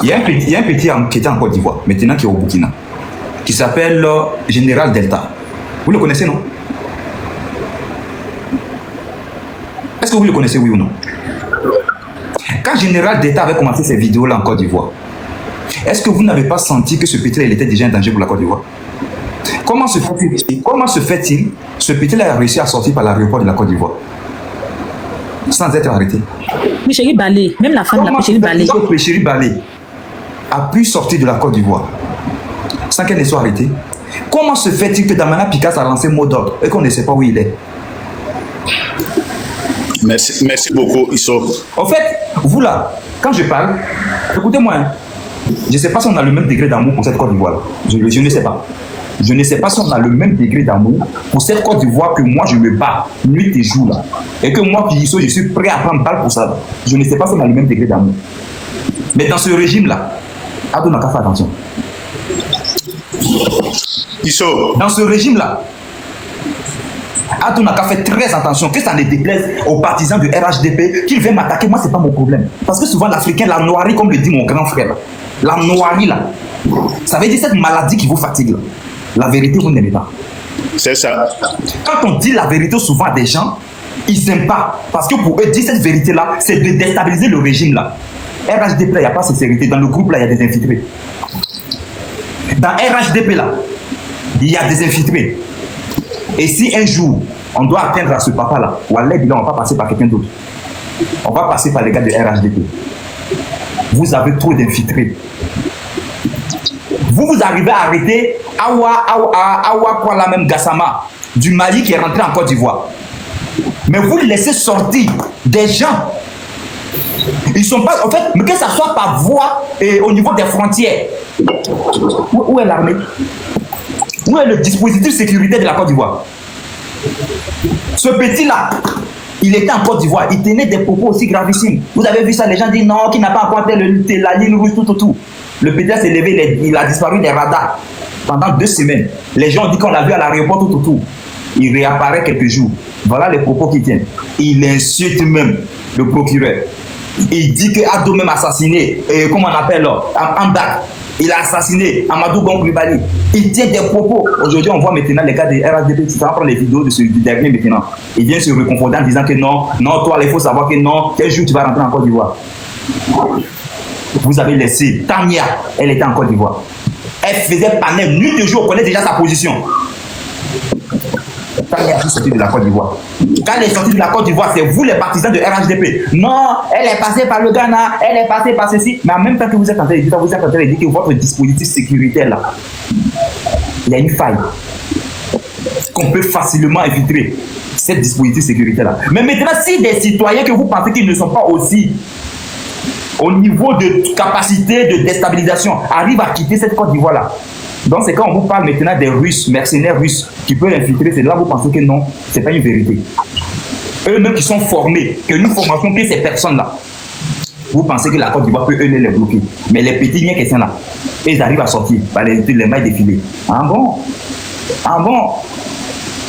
Speaker 1: Il y a un petit qui était en Côte d'Ivoire, maintenant qui est au Burkina, qui s'appelle Général Delta. Vous le connaissez, non? Est-ce que vous le connaissez, oui ou non? Quand Général Delta avait commencé ces vidéos-là en Côte d'Ivoire, est-ce que vous n'avez pas senti que ce petit-là, il était déjà un danger pour la Côte d'Ivoire? Comment se fait-il, ce petit-là a réussi à sortir par l'aéroport de la Côte d'Ivoire sans être arrêté?
Speaker 6: Péchéri Balé, même la femme de la Péchéri Balé.
Speaker 1: Péchéri Balé a pu sortir de la Côte d'Ivoire sans qu'elle ne soit arrêtée. Comment se fait-il que Damana Picasso a lancé mot d'ordre et qu'on ne sait pas où il est?
Speaker 3: Merci beaucoup, Isso.
Speaker 1: En fait, vous là, quand je parle, écoutez-moi, hein, je ne sais pas si on a le même degré d'amour pour cette Côte d'Ivoire. Je ne sais pas. Je ne sais pas si on a le même degré d'amour pour cette Côte d'Ivoire que moi je me bats nuit et jour là. Et que moi qui je suis prêt à prendre balle pour ça. Je ne sais pas si on a le même degré d'amour. Mais dans ce régime là, Ado n'a qu'à faire attention. Dans ce régime là, Ado n'a qu'à faire très attention, que ça ne déplaise aux partisans de RHDP, qu'ils viennent m'attaquer, moi c'est pas mon problème. Parce que souvent l'Africain, la noirie, comme le dit mon grand frère, la noirie là, ça veut dire cette maladie qui vous fatigue là. La vérité, vous n'aimez pas.
Speaker 3: C'est ça.
Speaker 1: Quand on dit la vérité souvent à des gens, ils n'aiment pas. Parce que pour eux, dire cette vérité-là, c'est de déstabiliser le régime là. RHDP, il n'y a pas sincérité. Dans le groupe là, il y a des infiltrés. Dans RHDP là, il y a des infiltrés. Et si un jour, on doit atteindre à ce papa là, ou à l'aide, on ne va pas passer par quelqu'un d'autre. On va passer par les gars de RHDP. Vous avez trop d'infiltrés. Vous arrivez à arrêter Awa Kwala même Gassama du Mali qui est rentré en Côte d'Ivoire. Mais vous laissez sortir des gens. Ils sont pas, en fait, mais que ça soit par voie et au niveau des frontières. Où est l'armée? Où est le dispositif sécuritaire de la Côte d'Ivoire? Ce petit-là, il était en Côte d'Ivoire, il tenait des propos aussi gravissimes. Vous avez vu ça, les gens disent non, qu'il n'a pas encore atteint la ligne rouge, tout. Le pétard s'est levé, il a disparu des radars pendant 2 semaines. Les gens ont dit qu'on l'a vu à l'aéroport, tout. Il réapparaît quelques jours. Voilà les propos qu'il tient. Il insulte même le procureur. Il dit que Ado même assassiné, comment on appelle là, Amdak. Il a assassiné Amadou Gongribali. Il tient des propos. Aujourd'hui, on voit maintenant les gars des RHDP, ça va prendre les vidéos de ce dernier maintenant. Il vient se réconforter en disant que non, toi, il faut savoir que non, quel jour tu vas rentrer en Côte d'Ivoire. Vous avez laissé Tania, elle était en Côte d'Ivoire. Elle faisait panel nuit et jour, on connaît déjà sa position. Tania est sortie de la Côte d'Ivoire. Quand elle est sortie de la Côte d'Ivoire, c'est vous les partisans de RHDP. Non, elle est passée par le Ghana, elle est passée par ceci. Mais en même temps que vous êtes en train de dire, que votre dispositif sécuritaire là, il y a une faille qu'on peut facilement infiltrer. Cette dispositif sécuritaire là. Mais maintenant, si des citoyens que vous pensez qu'ils ne sont pas aussi au niveau de capacité de déstabilisation arrivent à quitter cette Côte d'Ivoire là. Donc c'est quand on vous parle maintenant des Russes, mercenaires russes qui peuvent infiltrer, c'est là que vous pensez que non, c'est pas une vérité. Eux-mêmes qui sont formés, que nous formons que ces personnes-là, vous pensez que la Côte d'Ivoire peut eux-mêmes les bloquer. Mais les petits liens qui sont là, ils arrivent à sortir par les mailles défilées. Ah bon?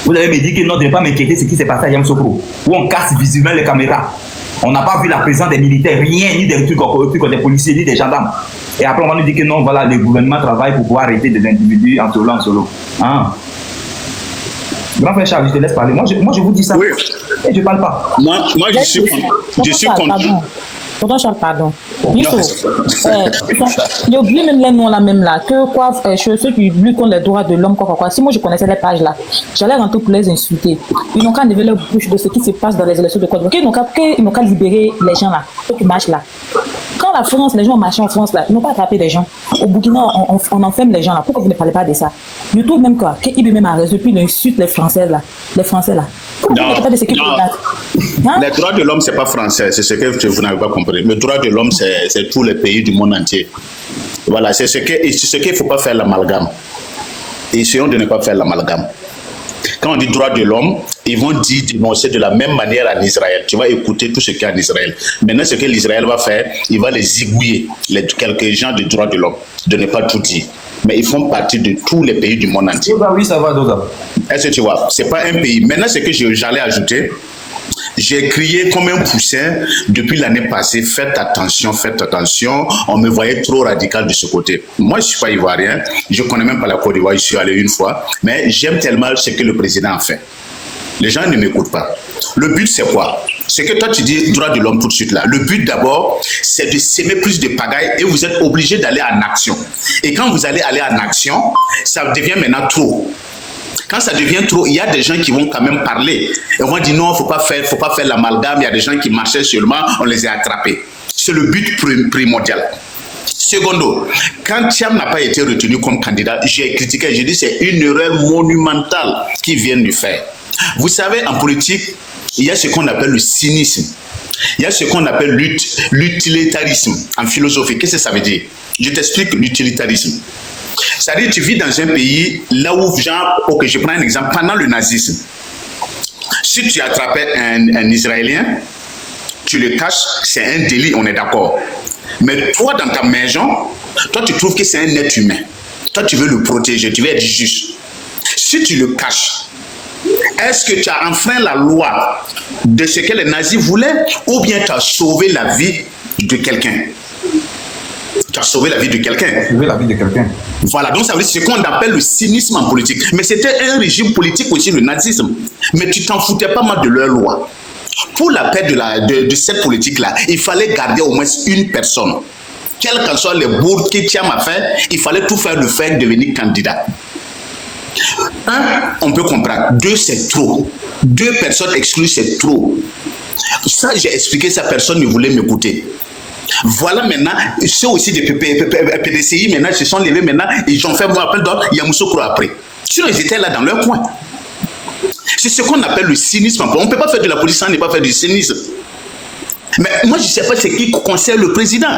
Speaker 1: Vous avez me dit que non, de ne pas m'inquiéter ce qui s'est passé à Yamoussoukro, où on casse visuellement les caméras. On n'a pas vu la présence des militaires, rien, ni des trucs des policiers, ni des gendarmes. Et après, on va nous dire que non, voilà, le gouvernement travaille pour pouvoir arrêter des individus en solo. Hein? Grand frère Charles, je te laisse parler. Moi, je vous dis ça. Oui. Et je ne parle pas.
Speaker 8: Moi, je suis contre.
Speaker 6: Tonton Charles, pardon. J'ai oublié même les noms là, même là. Que quoi, ceux qui luttent contre les droits de l'homme, quoi. Si moi je connaissais les pages là, j'allais rentrer pour les insulter. Ils n'ont qu'à enlever leur bouche de ce qui se passe dans les élections de Côte d'Ivoire. Ils n'ont qu'à libérer les gens là, ceux qui marchent là. Quand la France, les gens marchaient en France là, ils n'ont pas attrapé des gens. Au Burkina, on enferme les gens là. Pourquoi vous ne parlez pas de ça? Je trouve même quoi, qu'il même a raison, puis il insulte les Français là.
Speaker 8: Non, les droits de l'homme, c'est pas français, c'est ce que vous n'avez pas compris. Le droit de l'homme, c'est tous les pays du monde entier. Voilà, c'est ce qu'il ne faut pas faire l'amalgame. Et essayons de ne pas faire l'amalgame. Quand on dit droit de l'homme, ils vont dire c'est de la même manière en Israël. Tu vas écouter tout ce qu'il y a en Israël. Maintenant, ce que l'Israël va faire, il va les zigouiller, quelques gens de droits de l'homme, de ne pas tout dire. Mais ils font partie de tous les pays du monde entier.
Speaker 1: Oui, ça va, Doga.
Speaker 8: Est-ce que tu vois? C'est pas un pays. Maintenant, ce que j'allais ajouter, j'ai crié comme un poussin depuis l'année passée, faites attention. On me voyait trop radical de ce côté. Moi, je ne suis pas ivoirien, je ne connais même pas la Côte d'Ivoire, je suis allé une fois, mais j'aime tellement ce que le président a fait. Les gens ne m'écoutent pas. Le but, c'est quoi? C'est que toi, tu dis droit de l'homme tout de suite là. Le but d'abord, c'est de s'aimer plus de pagaille et vous êtes obligé d'aller en action. Et quand vous allez aller en action, ça devient maintenant trop. Quand ça devient trop, il y a des gens qui vont quand même parler. Et on va dire non, faut pas faire l'amalgame. Il y a des gens qui marchaient seulement, on les a attrapés. C'est le but primordial. Secondo, quand Thiam n'a pas été retenu comme candidat, j'ai critiqué, j'ai dit c'est une erreur monumentale qu'ils viennent de faire. Vous savez, en politique, il y a ce qu'on appelle le cynisme. Il y a ce qu'on appelle l'utilitarisme en philosophie. Qu'est-ce que ça veut dire? Je t'explique l'utilitarisme. C'est-à-dire tu vis dans un pays là où, ok, je prends un exemple, pendant le nazisme, si tu attrapais un Israélien, tu le caches, c'est un délit, on est d'accord. Mais toi, dans ta maison, toi, tu trouves que c'est un être humain. Toi, tu veux le protéger, tu veux être juste. Si tu le caches, est-ce que tu as enfreint la loi de ce que les nazis voulaient ou bien tu as sauvé la vie de quelqu'un? Tu as sauvé la vie de quelqu'un.
Speaker 1: Sauvé la vie de quelqu'un.
Speaker 8: Voilà, donc ça veut dire ce qu'on appelle le cynisme en politique. Mais c'était un régime politique aussi, le nazisme. Mais tu t'en foutais pas mal de leur loi. Pour la paix de cette politique-là, il fallait garder au moins une personne. Quels qu'en soient les bourdes que Thiam a fait, il fallait tout faire de faire devenir candidat. Un, on peut comprendre. Deux, c'est trop. Deux personnes exclues, c'est trop. Ça, j'ai expliqué ça, personne ne voulait m'écouter. Voilà maintenant, ceux aussi des PDCI, maintenant, se sont levés maintenant, ils ont fait mon appel d'ordre, il y a Moussokro après. Sinon, ils étaient là dans leur coin. C'est ce qu'on appelle le cynisme. On ne peut pas faire de la politique sans ne pas faire du cynisme. Mais moi, je ne sais pas ce qui concerne le président.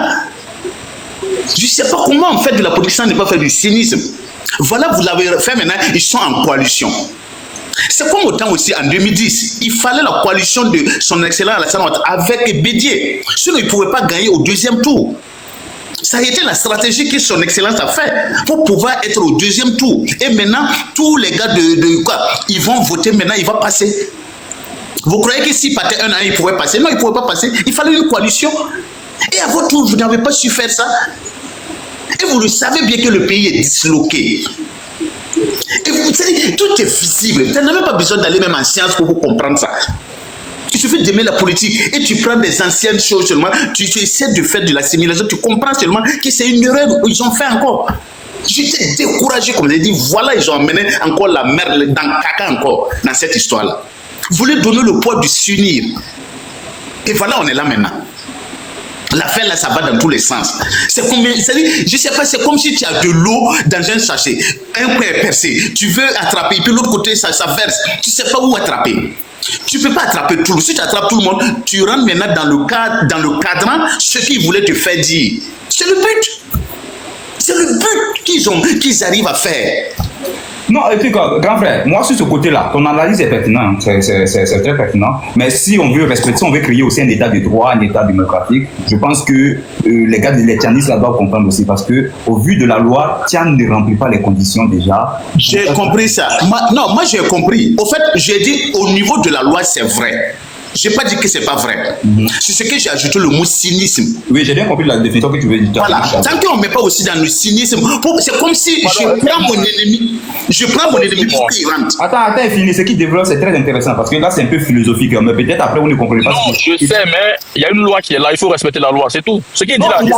Speaker 8: Je ne sais pas comment on fait de la politique sans ne pas faire du cynisme. Voilà, vous l'avez fait maintenant, ils sont en coalition. C'est comme autant aussi en 2010, il fallait la coalition de son excellence Alassane Ouattara avec Bédié. Sinon, il ne pouvait pas gagner au deuxième tour. Ça a été la stratégie que son excellence a fait pour pouvoir être au deuxième tour. Et maintenant, tous les gars de quoi, ils vont voter maintenant, il va passer. Vous croyez que s'il partait un an, il pouvait passer? Non, il ne pouvait pas passer. Il fallait une coalition. Et à votre tour, vous n'avez pas su faire ça. Et vous le savez bien que le pays est disloqué. Et vous savez, tout est visible. Vous n'avez même pas besoin d'aller même en sciences pour vous comprendre ça. Il suffit d'aimer la politique et tu prends des anciennes choses seulement, tu essaies de faire de l'assimilation, tu comprends seulement que c'est une erreur ils ont fait encore. J'étais découragé, comme je dit, voilà, ils ont amené encore la merde dans le caca encore, dans cette histoire-là. Vous voulez donner le poids du s'unir. Et voilà, on est là maintenant. L'affaire là, ça va dans tous les sens. C'est comme, je sais pas, c'est comme si tu as de l'eau dans un sachet. Un coin est percé. Tu veux attraper, puis l'autre côté, ça verse. Tu sais pas où attraper. Tu peux pas attraper tout le monde. Si tu attrapes tout le monde, tu rentres maintenant dans le cadran, ce qu'ils voulaient te faire dire. C'est le but. C'est le but qu'ils arrivent à faire.
Speaker 1: Non, et puis, grand frère, moi, sur ce côté-là, ton analyse est pertinente, c'est très pertinent. Mais si on veut respecter, si on veut créer aussi un état de droit, un état démocratique, je pense que les gars, les Tianistes là doivent comprendre aussi, parce que au vu de la loi, Tian ne remplit pas les conditions déjà.
Speaker 8: J'ai compris ça. Moi, j'ai compris. Au fait, j'ai dit, au niveau de la loi, c'est vrai. Je n'ai pas dit que ce n'est pas vrai. C'est ce que j'ai ajouté le mot cynisme.
Speaker 1: Oui, j'ai bien compris la définition que tu veux dire.
Speaker 8: Voilà. Tant qu'on ne met pas aussi dans le cynisme, c'est comme si je prends mon ennemi. Je prends mon ennemi pour qu'il rentre.
Speaker 1: Attends, finis. Ce qui développe, c'est très intéressant parce que là, c'est un peu philosophique. Mais peut-être après, vous ne comprenez pas.
Speaker 9: Non, je sais, mais il y a une loi qui est là. Il faut respecter la loi. C'est tout. Ce qu'il dit là,
Speaker 1: mais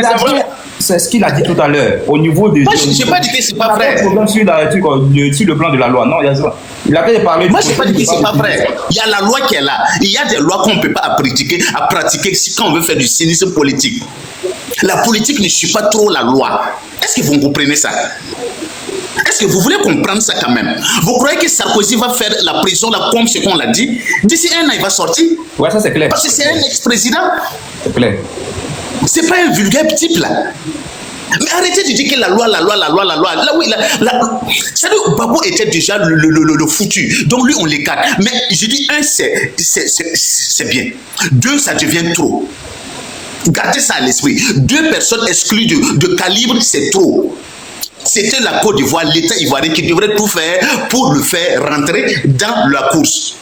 Speaker 1: c'est vrai. C'est ce qu'il a dit tout à l'heure. Au niveau des.
Speaker 8: Moi, je n'ai pas dit que ce n'est pas vrai.
Speaker 1: Sur le plan de la loi. Non, il avait parlé.
Speaker 8: Moi, je n'ai pas dit que ce n'est pas vrai. Il y a la loi qui est là. Il y a des lois qu'on ne peut pas pratiquer quand on veut faire du cynisme politique. La politique ne suit pas trop la loi. Est-ce que vous comprenez ça? Est-ce que vous voulez comprendre ça quand même? Vous croyez que Sarkozy va faire la prison là comme ce qu'on l'a dit? D'ici un an, il va sortir?
Speaker 1: Ouais, ça c'est clair.
Speaker 8: Parce que c'est un ex-président.
Speaker 1: C'est clair.
Speaker 8: C'est pas un vulgaire type là. Mais arrêtez de dire que la loi. Là oui, c'est-à-dire que Babo était déjà le foutu. Donc lui, on l'écarte. Mais je dis, un, c'est bien. Deux, ça devient trop. Gardez ça à l'esprit. Deux personnes exclues de calibre, c'est trop. C'était la Côte d'Ivoire, l'État ivoirien qui devrait tout faire pour le faire rentrer dans la course.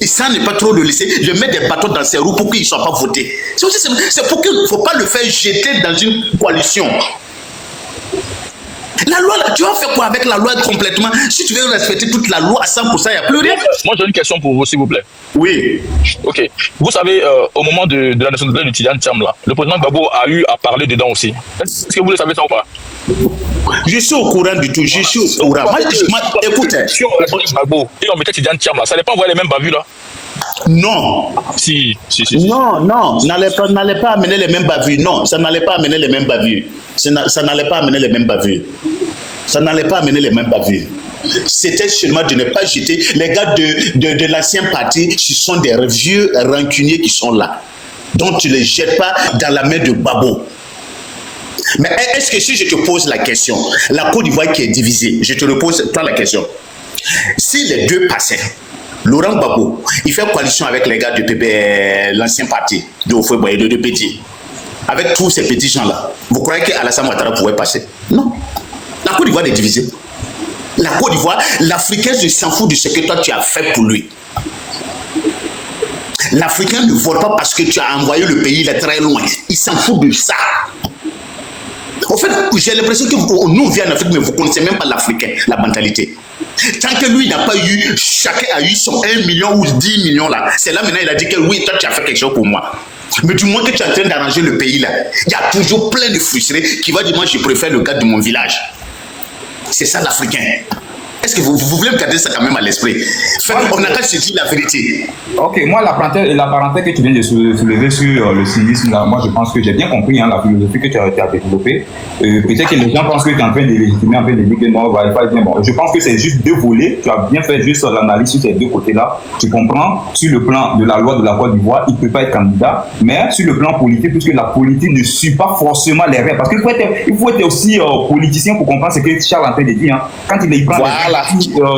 Speaker 8: Et ça n'est pas trop le laisser, je mets des bâtons dans ses roues pour qu'ils ne soient pas votés. C'est pour qu'il ne faut pas le faire jeter dans une coalition. La loi, là, tu vas faire quoi avec la loi complètement? Si tu veux respecter toute la loi à 100%, il n'y a plus rien.
Speaker 9: Moi, j'ai une question pour vous, s'il vous plaît.
Speaker 8: Oui.
Speaker 9: Ok. Vous savez, au moment de la nationalité du Tidiane Thiam, là, le président Gbagbo a eu à parler dedans aussi. Est-ce que vous le savez ça ou pas?
Speaker 8: Je suis au courant du tout. Je suis au courant. Écoute.
Speaker 9: Sur le président Gbagbo, et on mettait Tidiane Thiam là, ça n'allait pas envoyer les mêmes bavures là?
Speaker 8: Non.
Speaker 9: Si.
Speaker 8: Non. N'allait pas amener les mêmes bavures. Non, ça n'allait pas amener les mêmes bavures. Ça n'allait pas amener les mêmes bavures. Ça n'allait pas amener les mêmes bavures. C'était seulement de ne pas jeter. Les gars de l'ancien parti, ce sont des vieux rancuniers qui sont là. Donc tu ne les jettes pas dans la main de Babo. Mais est-ce que si je te pose la question, la Côte d'Ivoire qui est divisée, je te repose toi la question. Si les deux passaient, Laurent Gbagbo, il fait coalition avec les gars de l'ancien parti, de Houphouët-Boigny, de Petit, avec tous ces petits gens-là, vous croyez qu'Alassane Ouattara pouvait passer? Non. La Côte d'Ivoire est divisée. La Côte d'Ivoire, l'Africain s'en fout de ce que toi tu as fait pour lui. L'Africain ne vote pas parce que tu as envoyé le pays là très loin. Il s'en fout de ça. En fait, j'ai l'impression que nous, on vient en Afrique, mais vous ne connaissez même pas l'Africain, la mentalité. Tant que lui n'a pas eu, chacun a eu son 1 million ou 10 millions là. C'est là maintenant il a dit que oui, toi tu as fait quelque chose pour moi. Mais du moment que tu es en train d'arranger le pays là, il y a toujours plein de frustrés qui vont dire moi je préfère le gars de mon village. C'est ça l'Africain. Est-ce que vous voulez me garder ça quand même à l'esprit? On n'a qu'à se dire la vérité.
Speaker 1: Ok, moi la parenthèse que tu viens de soulever sur le cynisme, là, moi je pense que j'ai bien compris la philosophie que tu as développée. Peut-être que les gens pensent que tu es en train de légitimer, en train de dire que non, va pas bien. Bon, je pense que c'est juste deux volets. Tu as bien fait juste l'analyse sur ces deux côtés-là. Tu comprends, sur le plan de la loi de la Côte d'Ivoire, il ne peut pas être candidat, mais sur le plan politique, puisque la politique ne suit pas forcément les règles. Parce qu'il faut être aussi politicien pour comprendre ce que Charles est en train de dire. Hein. Quand il prend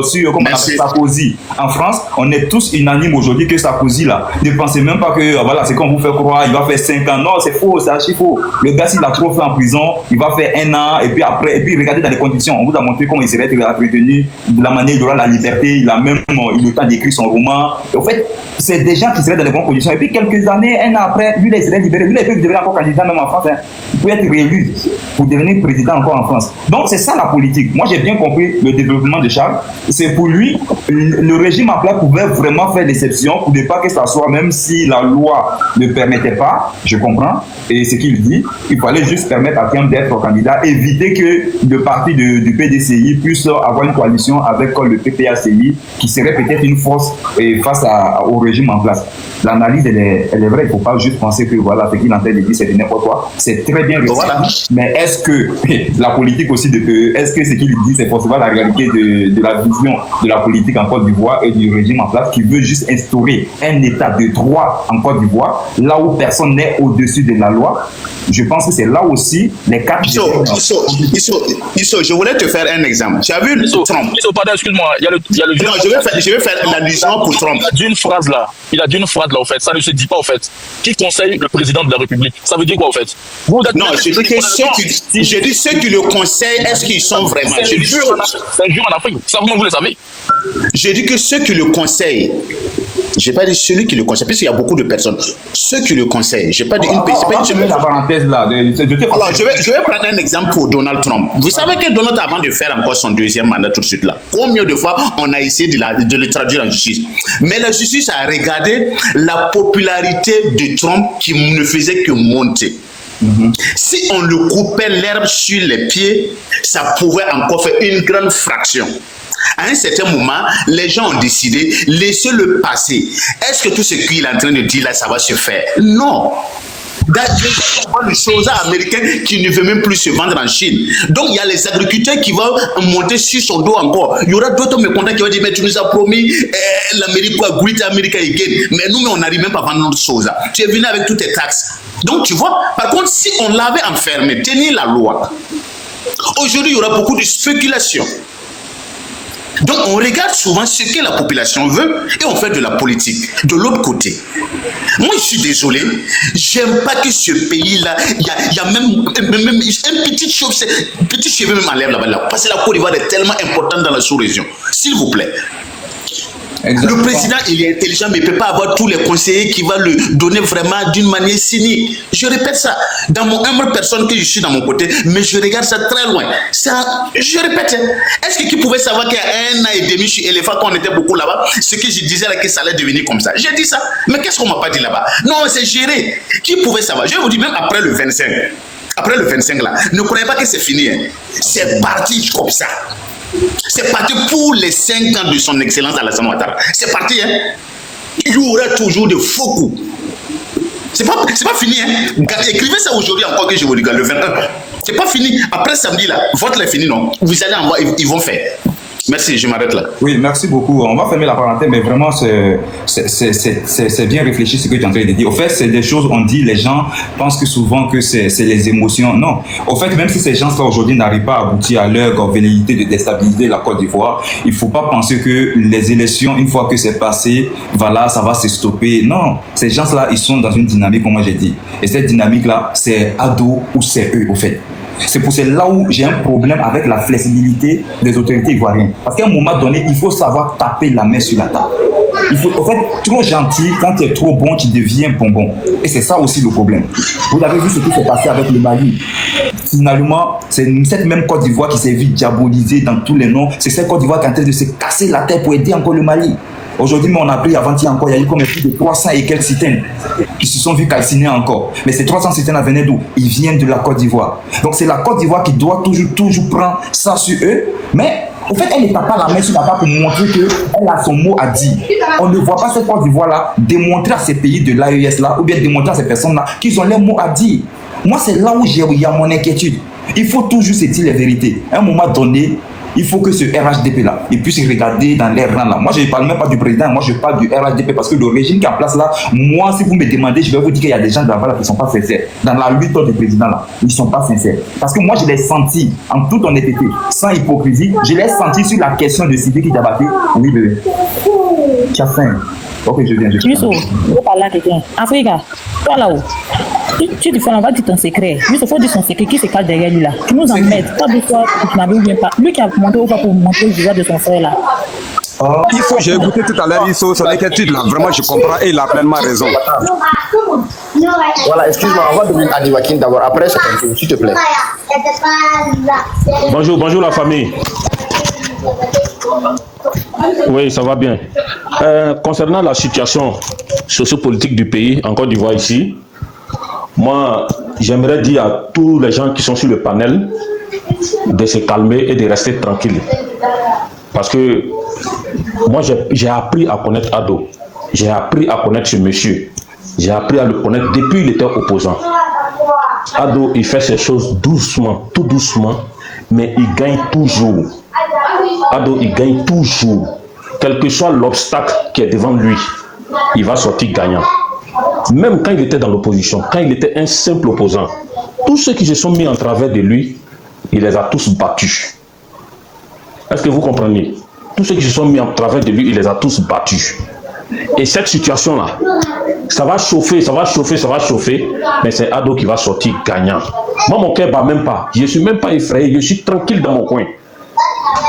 Speaker 1: sur comment Sarkozy en France, on est tous unanimes aujourd'hui que Sarkozy là, ne pensez même pas que voilà, c'est qu'on vous fait croire, il va faire 5 ans. Non, c'est faux, c'est archi faux. Le gars, s'il a trop fait en prison, il va faire 1 an, et puis après, regardez dans les conditions, on vous a montré comment il serait retenu, de la manière il aura la liberté, il a même eu le temps d'écrire son roman. Et en fait, c'est des gens qui seraient dans les bonnes conditions. Et puis quelques années, 1 an après, lui, il serait libéré. Lui, il peut devenir encore candidat même en France. Hein. Il peut être réélu pour devenir président encore en France. Donc c'est ça la politique. Moi, j'ai bien compris le développement de Charles. C'est pour lui, le régime en place pouvait vraiment faire l'exception pour ne pas que ça soit, même si la loi ne permettait pas, je comprends, et ce qu'il dit, il fallait juste permettre à Thiam d'être candidat, éviter que le parti du PDCI puisse avoir une coalition avec le PPACI, qui serait peut-être une force face au régime en place. L'analyse, elle est vraie, il ne faut pas juste penser que voilà, ce qu'il est en train de dire, c'est n'importe quoi. C'est très bien réussi. Voilà. Mais est-ce que la politique aussi, est-ce que ce qu'il dit, c'est forcément la réalité de la vision de la politique en Côte d'Ivoire et du régime en place qui veut juste instaurer un état de droit en Côte d'Ivoire, là où personne n'est au-dessus de la loi? Je pense que c'est là aussi les quatre...
Speaker 8: je voulais te faire un exemple. Tu as vu Trump?
Speaker 9: Pardon, excuse-moi. Il y a le
Speaker 8: non, je vais faire l'allusion pour Trump.
Speaker 9: Il a dit une phrase là, en fait. Ça ne se dit pas, en fait. Qui conseille le président de la République? Ça veut dire quoi, en fait?
Speaker 8: Non, je dis ceux qui le conseillent, est-ce qu'ils sont vraiment...
Speaker 9: C'est un jour en Afrique. Ça, vous le savez.
Speaker 8: Je dis que ceux qui le conseillent, Je n'ai pas dit celui qui le conseille, parce qu'il y a beaucoup de personnes. Ceux qui le conseillent, je n'ai pas dit une personne.
Speaker 1: La parenthèse là.
Speaker 8: Alors, je vais prendre un exemple pour Donald Trump. Vous savez que Donald, avant de faire encore son deuxième mandat tout de suite là, combien de fois on a essayé de le traduire en justice? Mais la justice a regardé la popularité de Trump qui ne faisait que monter. Si on le coupait l'herbe sur les pieds, ça pouvait encore faire une grande fraction. À un certain moment, les gens ont décidé, laissez-le passer. Est-ce que tout ce qu'il est en train de dire là, ça va se faire? Non. On voit le soja américain qui ne veut même plus se vendre en Chine. Donc il y a les agriculteurs qui vont monter sur son dos encore. Il y aura d'autres mécontents qui vont dire mais tu nous as promis l'Amérique pour Great America again. Mais nous on n'arrive même pas à vendre notre soja. Tu es venu avec toutes tes taxes. Donc tu vois, par contre si on l'avait enfermé, tenir la loi, aujourd'hui il y aura beaucoup de spéculation. Donc on regarde souvent ce que la population veut et on fait de la politique. De l'autre côté, moi je suis désolé, j'aime pas que ce pays-là, il y a même un petit cheveu même enlève là-bas, parce que la Côte d'Ivoire est tellement importante dans la sous-région. S'il vous plaît. Exactement. Le président, il est intelligent, mais il ne peut pas avoir tous les conseillers qui vont le donner vraiment d'une manière cynique. Je répète ça. Dans mon humble personne que je suis dans mon côté, mais je regarde ça très loin. Ça, je répète. Est-ce que qui pouvait savoir qu'il y a 1 an et demi chez Elephant, quand on était beaucoup là-bas, ce que je disais là, que ça allait devenir comme ça? J'ai dit ça. Mais qu'est-ce qu'on m'a pas dit là-bas? Non, c'est géré. Qui pouvait savoir? Je vais vous dire, même après le 25. Après le 25 là, ne croyez pas que c'est fini. Hein. C'est parti comme ça. C'est parti pour les 5 ans de son excellence Alassane Ouattara. C'est parti, hein. Il y aura toujours de faux coups. C'est pas fini, hein. Écrivez ça aujourd'hui encore que je vous regarde le 21. C'est pas fini. Après samedi là, votre est fini, non? Vous allez en voir, ils vont faire. Merci, je m'arrête là.
Speaker 1: Oui, merci beaucoup. On va fermer la parenthèse, mais vraiment, c'est bien réfléchi ce que tu es en train de dire. Au fait, c'est des choses, on dit, les gens pensent que souvent que c'est les émotions. Non. Au fait, même si ces gens-là aujourd'hui n'arrivent pas à aboutir à leur velléité de déstabiliser la Côte d'Ivoire, il ne faut pas penser que les élections, une fois que c'est passé, voilà, ça va se stopper. Non. Ces gens-là, ils sont dans une dynamique, comme moi j'ai dit. Et cette dynamique-là, c'est ado ou c'est eux, au fait. C'est pour cela où j'ai un problème avec la flexibilité des autorités ivoiriennes. Parce qu'à un moment donné, il faut savoir taper la main sur la table. Il faut, en fait, trop gentil, quand tu es trop bon, tu deviens bonbon. Et c'est ça aussi le problème. Vous avez vu ce qui s'est passé avec le Mali. Finalement, c'est cette même Côte d'Ivoire qui s'est vite diabolisée dans tous les noms. C'est cette Côte d'Ivoire qui est en train de se casser la tête pour aider encore le Mali. Aujourd'hui, on a pris avant-hier encore, il y a eu comme plus de 300 et quelques citernes qui se sont vus calciner encore. Mais ces 300 citernes venaient d'où? Ils viennent de la Côte d'Ivoire. Donc c'est la Côte d'Ivoire qui doit toujours prendre ça sur eux. Mais au fait, elle ne tape pas la main sur la table pour montrer qu'elle a son mot à dire. On ne voit pas cette Côte d'Ivoire-là démontrer à ces pays de l'AES-là ou bien démontrer à ces personnes-là qu'ils ont leurs mots à dire. Moi, c'est là où il y a mon inquiétude. Il faut toujours se dire les vérités. À un moment donné, il faut que ce RHDP-là, il puisse regarder dans les rangs là. Moi, je ne parle même pas du président, moi je parle du RHDP parce que le régime qui est en place là, moi, si vous me demandez, je vais vous dire qu'il y a des gens là qui ne sont pas sincères. Dans la lutte du président là, ils ne sont pas sincères. Parce que moi, je l'ai senti en toute honnêteté, sans hypocrisie, je l'ai senti sur la question de Sidiki Diabaté. Oui, bébé. Tu as faim. Ok, je viens.
Speaker 6: Youssou, je vais parler à quelqu'un. Africa, toi là-haut. Tu te fais, on va dire ton secret. Lui, il faut dire son secret qui se cache derrière lui là. Tu nous emmerdes. Pas de fois, tu n'avais bien pas. Lui qui a monté au pas pour montrer le visage de son frère là.
Speaker 10: Il faut, j'ai écouté tout à l'heure, son inquiétude là. Vraiment, je comprends et il a pleinement raison.
Speaker 2: Voilà, excuse-moi, on va donner à Diwakin d'abord. Après, c'est un peu, s'il te plaît.
Speaker 11: Bonjour la famille. Oui, ça va bien. Concernant la situation sociopolitique du pays, en Côte d'Ivoire ici, moi, j'aimerais dire à tous les gens qui sont sur le panel de se calmer et de rester tranquilles. Parce que moi, j'ai appris à connaître Ado. J'ai appris à connaître ce monsieur. J'ai appris à le connaître depuis qu'il était opposant. Ado, il fait ses choses doucement, tout doucement, mais il gagne toujours. Ado, il gagne toujours. Quel que soit l'obstacle qui est devant lui, il va sortir gagnant. Même quand il était dans l'opposition, quand il était un simple opposant, tous ceux qui se sont mis en travers de lui, il les a tous battus. Est-ce que vous comprenez? Tous ceux qui se sont mis en travers de lui, il les a tous battus. Et cette situation-là, ça va chauffer, ça va chauffer, ça va chauffer, mais c'est Ado qui va sortir gagnant. Moi, mon cœur ne bat même pas. Je ne suis même pas effrayé, je suis tranquille dans mon coin.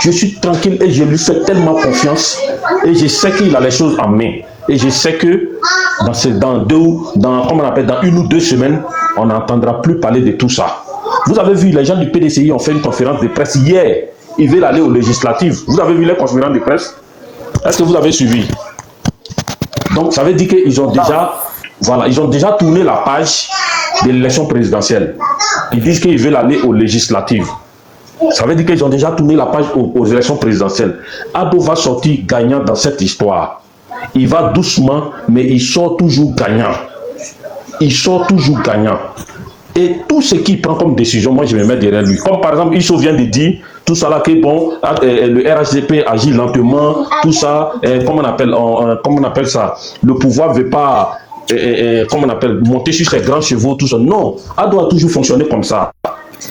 Speaker 11: Je suis tranquille et je lui fais tellement confiance et je sais qu'il a les choses en main. Et je sais que dans une ou deux semaines, on n'entendra plus parler de tout ça. Vous avez vu, les gens du PDCI ont fait une conférence de presse hier. Ils veulent aller aux législatives. Vous avez vu les conférences de presse? Est-ce que vous avez suivi? Donc, ça veut dire qu'ils ont déjà tourné la page de l'élection présidentielle. Ils disent qu'ils veulent aller aux législatives. Ça veut dire qu'ils ont déjà tourné la page aux élections présidentielles. Ado va sortir gagnant dans cette histoire. Il va doucement, mais il sort toujours gagnant. Il sort toujours gagnant. Et tout ce qu'il prend comme décision, moi je me mets derrière lui. Comme par exemple, Issou vient de dire, tout ça là, que bon, le RHDP agit lentement, tout ça, comment on appelle ça, le pouvoir ne veut pas, monter sur ses grands chevaux, tout ça. Non, Ado a toujours fonctionné comme ça.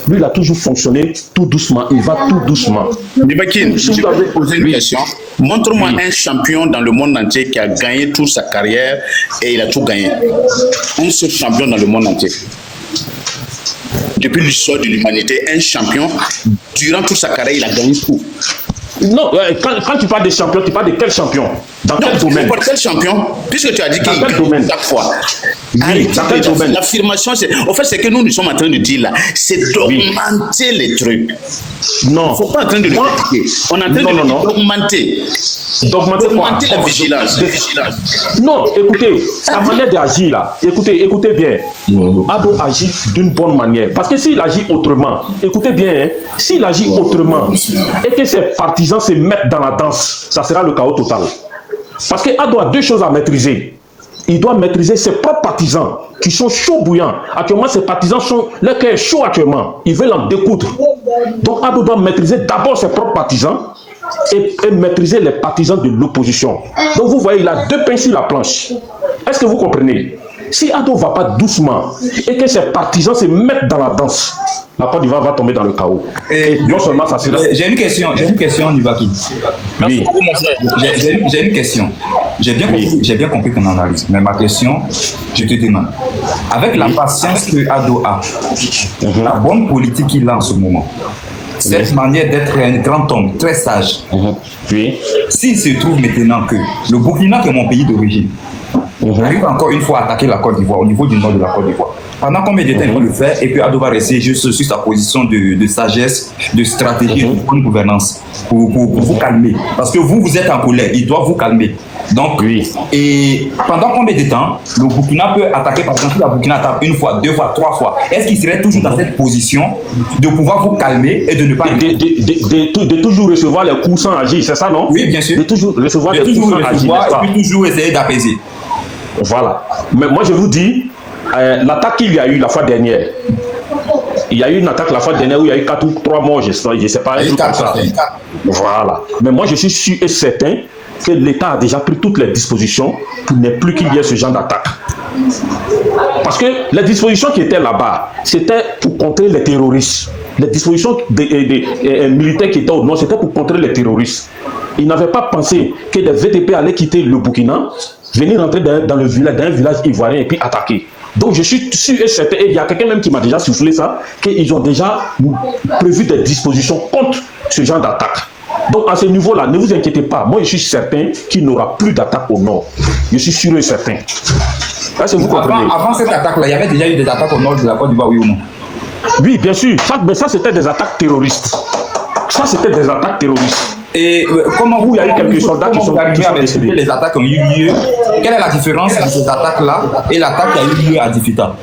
Speaker 11: Lui, il a toujours fonctionné tout doucement, il va tout doucement.
Speaker 8: Nibakin, je vais poser une question. Montre-moi un champion dans le monde entier qui a gagné toute sa carrière et il a tout gagné. Un seul champion dans le monde entier. Depuis l'histoire de l'humanité, un champion, durant toute sa carrière, il a gagné tout.
Speaker 11: Non, quand tu parles de champion, tu parles de quel champion? Dans quel domaine?
Speaker 8: Quel champion? Puisque tu as dit qu'il gagne chaque fois.
Speaker 11: Oui, dans quel domaine?
Speaker 8: L'affirmation, en fait, c'est que nous sommes en train de dire là, c'est d'augmenter les trucs.
Speaker 11: Non.
Speaker 8: Il ne faut pas en train de le critiquer. On est en train d'augmenter. D'augmenter la vigilance.
Speaker 11: Non, écoutez, sa manière d'agir là, écoutez bien. Ado agit d'une bonne manière. Parce que s'il agit autrement, écoutez bien, hein, s'il agit autrement et que ses partisans se mettent dans la danse, ça sera le chaos total. Parce que Ado a deux choses à maîtriser. Il doit maîtriser ses propres partisans qui sont chauds bouillants. Actuellement, ses partisans sont leur cœur est chaud actuellement. Ils veulent en découdre. Donc Ado doit maîtriser d'abord ses propres partisans et maîtriser les partisans de l'opposition. Donc vous voyez, il a deux pains sur la planche. Est-ce que vous comprenez? Si Ado ne va pas doucement et que ses partisans se mettent dans la danse, la Côte d'Ivoire va tomber dans le chaos. Et non seulement ça sera...
Speaker 1: J'ai une question, Nibaki.
Speaker 11: Oui.
Speaker 1: J'ai une question. J'ai bien compris ton analyse. Mais ma question, je te demande, avec la patience que Ado a, la bonne politique qu'il a en ce moment, cette manière d'être un grand homme, très sage, s'il se trouve maintenant que le Burkina, qui est mon pays d'origine, arrive encore une fois à attaquer la Côte d'Ivoire, au niveau du nord de la Côte d'Ivoire. Pendant combien de temps ils vont le faire? Et puis Ado va rester juste sur sa position de sagesse, de stratégie, de bonne gouvernance pour vous calmer. Parce que vous êtes en colère, il doit vous calmer. Donc, et pendant combien de temps le Burkina peut attaquer, par exemple, la Burkina attaque une fois, deux fois, trois fois? Est-ce qu'il serait toujours dans cette position de pouvoir vous calmer et de ne pas...
Speaker 11: De toujours recevoir les coups sans agir, c'est ça, non?
Speaker 1: Oui, bien sûr.
Speaker 11: De toujours recevoir les coups sans agir,
Speaker 1: et puis toujours essayer d'apaiser.
Speaker 11: Voilà. Mais moi, je vous dis, l'attaque qu'il y a eu la fois dernière, il y a eu une attaque la fois dernière où il y a eu 4 ou 3 morts, je ne sais pas, un truc comme ça. Voilà. Mais moi, je suis sûr et certain que l'État a déjà pris toutes les dispositions pour ne plus qu'il y ait ce genre d'attaque. Parce que les dispositions qui étaient là-bas, c'était pour contrer les terroristes. Les dispositions des militaires qui étaient au nord, c'était pour contrer les terroristes. Ils n'avaient pas pensé que des VTP allaient quitter le Burkina, venir rentrer dans un village ivoirien et puis attaquer. Donc je suis sûr et certain, et il y a quelqu'un même qui m'a déjà soufflé ça, qu'ils ont déjà prévu des dispositions contre ce genre d'attaque. Donc à ce niveau-là, ne vous inquiétez pas, moi je suis certain qu'il n'y aura plus d'attaque au nord. Je suis sûr et certain. Est-ce que vous comprenez?
Speaker 1: Avant cette attaque-là, il y avait déjà eu des attaques au nord de la Côte d'Ivoire, oui ou non?
Speaker 11: Oui, bien sûr. Mais ça c'était des attaques terroristes. Ça c'était des attaques terroristes.
Speaker 1: Et comment
Speaker 11: il y a eu quelques soldats qui sont
Speaker 1: décédés? Les attaques ont eu lieu. Quelle est la différence entre ces attaques-là et l'attaque qui a eu lieu à Difita?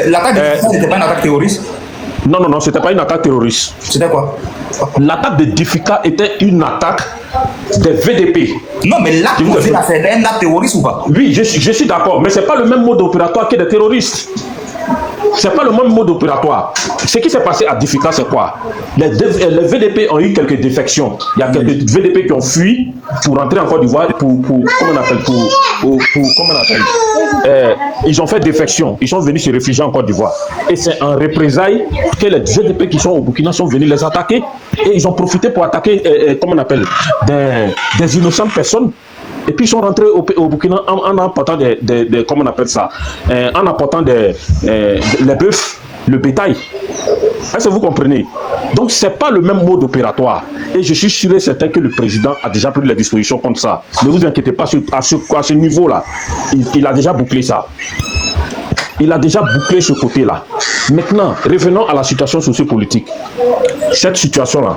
Speaker 1: L'attaque de Difita, c'était pas une attaque terroriste?
Speaker 11: Non, c'était pas une attaque terroriste.
Speaker 1: C'était quoi?
Speaker 11: L'attaque de Difika était une attaque des VDP.
Speaker 1: Non, mais l'acte posé là, c'est un acte terroriste ou pas?
Speaker 11: Oui, je suis d'accord, mais c'est pas le même mode opératoire que des terroristes. C'est pas le même mode opératoire. Ce qui s'est passé à Difika, c'est quoi? Les VDP ont eu quelques défections. Il y a quelques VDP qui ont fui pour rentrer en Côte d'Ivoire comment on appelle ils ont fait défection. Ils sont venus se réfugier en Côte d'Ivoire. Et c'est en représailles que les VDP qui sont au Burkina sont venus les attaquer. Et ils ont profité pour attaquer, des innocentes personnes. Et puis ils sont rentrés au Burkina en apportant comment on appelle ça, en apportant les bœufs, le bétail. Est-ce que vous comprenez? Donc, ce n'est pas le même mode opératoire. Et je suis sûr et certain que le président a déjà pris les dispositions contre ça. Ne vous inquiétez pas, à ce niveau-là, il a déjà bouclé ça. Il a déjà bouclé ce côté-là. Maintenant, revenons à la situation sociopolitique. Cette situation-là,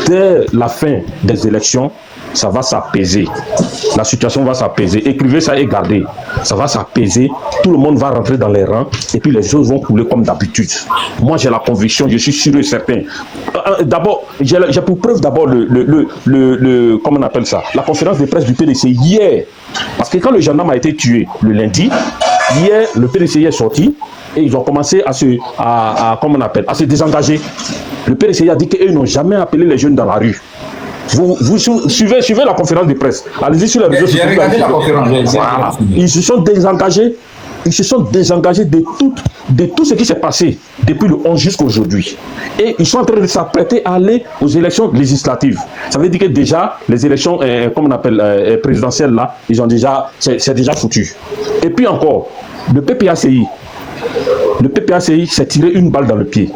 Speaker 11: dès la fin des élections, ça va s'apaiser. La situation va s'apaiser. Écrivez ça et gardez. Ça va s'apaiser. Tout le monde va rentrer dans les rangs et puis les choses vont couler comme d'habitude. Moi, j'ai la conviction, je suis sûr et certain. D'abord, j'ai pour preuve d'abord comment on appelle ça, la conférence de presse du PDC hier. Parce que quand le gendarme a été tué le lundi, hier, le PDC est sorti et ils ont commencé à se désengager. Le PDC a dit qu'ils n'ont jamais appelé les jeunes dans la rue. Vous suivez la conférence de presse. Allez-y sur les réseaux sociaux. J'ai regardé la conférence. Voilà. Ils se sont désengagés. Ils se sont désengagés de tout ce qui s'est passé depuis le 11 jusqu'à aujourd'hui. Et ils sont en train de s'apprêter à aller aux élections législatives. Ça veut dire que déjà, les élections, présidentielles, là, c'est déjà foutu. Et puis encore, le PPACI s'est tiré une balle dans le pied.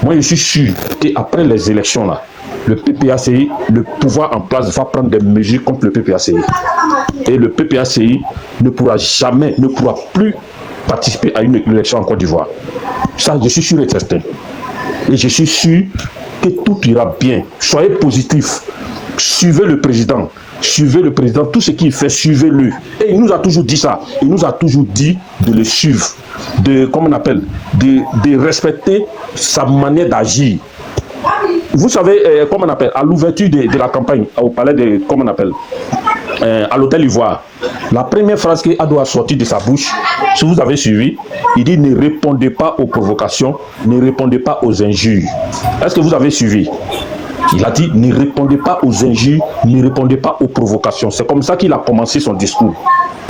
Speaker 11: Moi, je suis sûr qu'après les élections, là, le PPACI, le pouvoir en place va prendre des mesures contre le PPACI. Et le PPACI ne pourra plus participer à une élection en Côte d'Ivoire. Ça, je suis sûr et certain. Et je suis sûr que tout ira bien. Soyez positifs. Suivez le président. Suivez le président. Tout ce qu'il fait, suivez-le. Et il nous a toujours dit ça. Il nous a toujours dit de le suivre. De respecter sa manière d'agir. Vous savez, comment on appelle, à l'ouverture de la campagne, au palais de, comment on appelle, à l'hôtel Ivoire, la première phrase que Ado a sortie de sa bouche, si vous avez suivi, il dit ne répondez pas aux provocations, ne répondez pas aux injures. Est-ce que vous avez suivi? Il a dit ne répondez pas aux injures, ne répondez pas aux provocations. C'est comme ça qu'il a commencé son discours.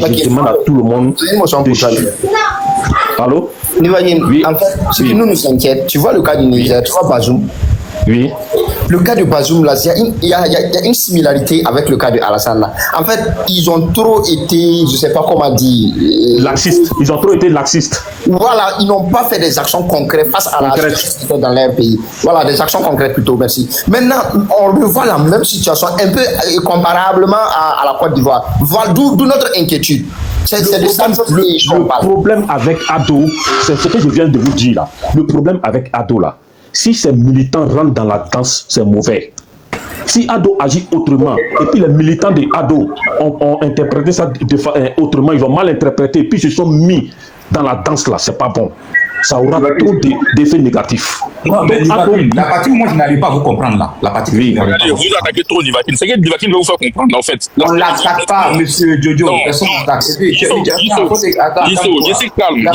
Speaker 11: Je demande à tout le monde de... Allô?
Speaker 2: Oui. En fait, ce qui nous inquiète, tu vois le cas du Niger, tu vois Bazoum.
Speaker 11: Oui.
Speaker 2: Le cas de Bazoum, là, il y a une similarité avec le cas de Alassane. Là. En fait, ils ont trop été, je ne sais pas comment dire...
Speaker 11: laxistes. Ils ont trop été laxistes.
Speaker 2: Voilà, ils n'ont pas fait des actions concrètes face à la situation dans leur pays. Voilà, des actions concrètes plutôt, merci. Maintenant, on revoit la même situation, un peu comparablement à la Côte d'Ivoire. Voilà, d'où notre inquiétude.
Speaker 11: Le problème avec Ado, c'est ce que je viens de vous dire là. Le problème avec Ado là, si ces militants rentrent dans la danse, c'est mauvais. Si Ado agit autrement, et puis les militants de Ado ont interprété ça autrement, ils ont mal interprété, et puis ils se sont mis dans la danse là, c'est pas bon. Ça aura trop d'effets négatifs.
Speaker 1: Non, mais la partie où moi je n'arrive pas à vous comprendre là. La partie
Speaker 9: oui. Vous attaquez trop Nivakin. C'est que Nivakin va vous faire comprendre en fait.
Speaker 1: On ne l'attaque pas, monsieur Jojo. Personne ne l'attaque.
Speaker 9: Je suis calme.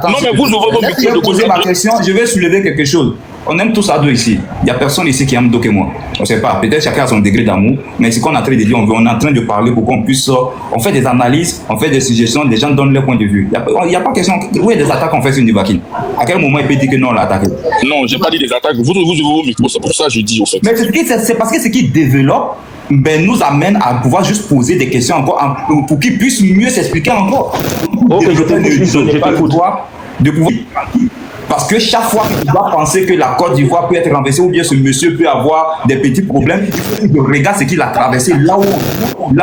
Speaker 9: Non, mais vous ouvrez vos micros de
Speaker 1: poser ma question. Je vais soulever quelque chose. On aime tous Ado ici. Il n'y a personne ici qui aime Ado que moi. On ne sait pas. Peut-être chacun a son degré d'amour. Mais ce qu'on est en train de dire, on est en train de parler pour qu'on puisse. On fait des analyses, on fait des suggestions, les gens donnent leur point de vue. Il n'y a pas question. Où est des attaques qu'on fait sur Nivakin? À quel moment il peut dire que non, on l'a attaqué?
Speaker 9: Non, je n'ai pas dit des attaques. Vous ouvrez vos micros. C'est pour ça que je dis au fait.
Speaker 1: Mais c'est parce que ce qui développe nous amène à pouvoir juste poser des questions encore pour qu'ils puissent mieux s'expliquer encore.
Speaker 11: Ok, je t'écoute.
Speaker 1: De pouvoir. Parce que chaque fois qu'il doit penser que la Côte d'Ivoire peut être renversée ou bien ce monsieur peut avoir des petits problèmes, il regarde ce qu'il a traversé là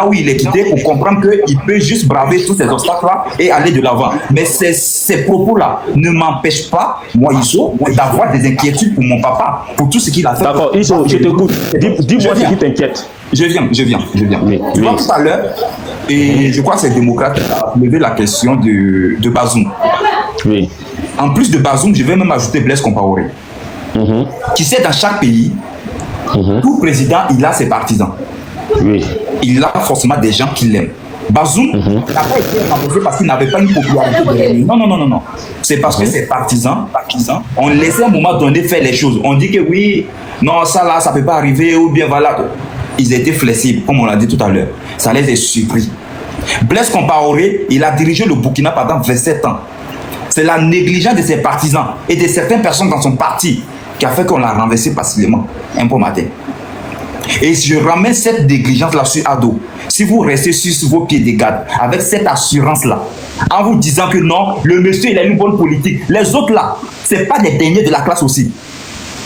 Speaker 1: où il est quitté pour comprendre qu'il peut juste braver tous ces obstacles-là et aller de l'avant. Mais ces propos-là ne m'empêchent pas, moi Iso, d'avoir des inquiétudes pour mon papa, pour tout ce qu'il a fait.
Speaker 11: D'accord, Iso, je t'écoute. Dis-moi ce qui t'inquiète.
Speaker 1: Je viens.
Speaker 11: Oui.
Speaker 1: Tu vois, tout à l'heure, et je crois que c'est démocrate qui a levé la question de Bazoum.
Speaker 11: Oui.
Speaker 1: En plus de Bazoum, je vais même ajouter Blaise Compaoré. Qui sait, dans chaque pays, tout président, il a ses partisans.
Speaker 11: Oui.
Speaker 1: Il a forcément des gens qui l'aiment. Bazoum n'a pas été renversé parce qu'il n'avait pas une popularité. Non. C'est parce que ses partisans ont laissé à un moment donné faire les choses. On dit que oui, non, ça là, ça ne peut pas arriver, ou bien voilà. Ils étaient flexibles, comme on l'a dit tout à l'heure. Ça les a surpris. Blaise Compaoré, il a dirigé le Burkina pendant 27 ans. C'est la négligence de ses partisans et de certaines personnes dans son parti qui a fait qu'on l'a renversé facilement un peu matin. Et je ramène cette négligence-là sur Ado. Si vous restez sur vos pieds de garde avec cette assurance-là, en vous disant que non, le monsieur il a une bonne politique, les autres là, ce n'est pas des derniers de la classe aussi.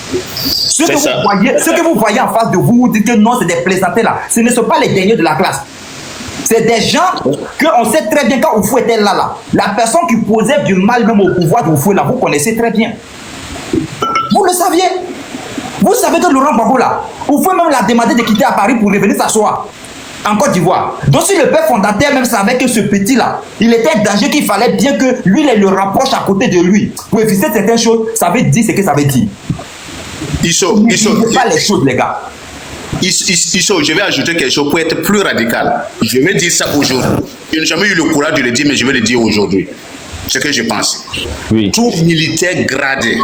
Speaker 12: Ce que vous voyez en face de vous, vous dites que non, c'est des plaisantés là. Ce ne sont pas les derniers de la classe. C'est des gens qu'on sait très bien quand Oufou était là. La personne qui posait du mal même au pouvoir d'Oufou là, vous connaissez très bien. Vous le saviez. Vous savez que Laurent Gbagbo là, Oufou même l'a demandé de quitter à Paris pour revenir s'asseoir en Côte d'Ivoire. Donc si le père fondateur même savait que ce petit là, il était en danger, qu'il fallait bien que lui il le rapproche à côté de lui pour éviter certaines choses, ça veut dire ce que ça veut dire. Pas les choses les gars.
Speaker 8: Je vais ajouter quelque chose pour être plus radical. Je vais dire ça aujourd'hui. Je n'ai jamais eu le courage de le dire, mais je vais le dire aujourd'hui. Ce que je pense.
Speaker 11: Oui.
Speaker 8: Tout militaire gradé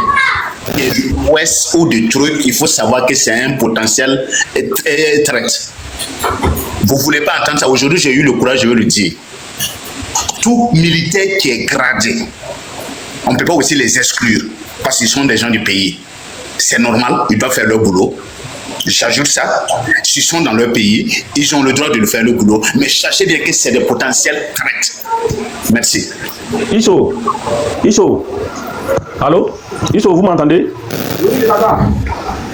Speaker 8: de l'Ouest ou de truc, il faut savoir que c'est un potentiel traite. Vous ne voulez pas entendre ça. Aujourd'hui, j'ai eu le courage, je vais le dire. Tout militaire qui est gradé, on ne peut pas aussi les exclure parce qu'ils sont des gens du pays. C'est normal, ils doivent faire leur boulot. J'ajoute ça, s'ils sont dans leur pays, ils ont le droit de le faire le boulot. Mais sachez bien que c'est des potentiels traites. Merci.
Speaker 11: Isso. Allô? Isso, vous m'entendez?
Speaker 12: Oui, papa.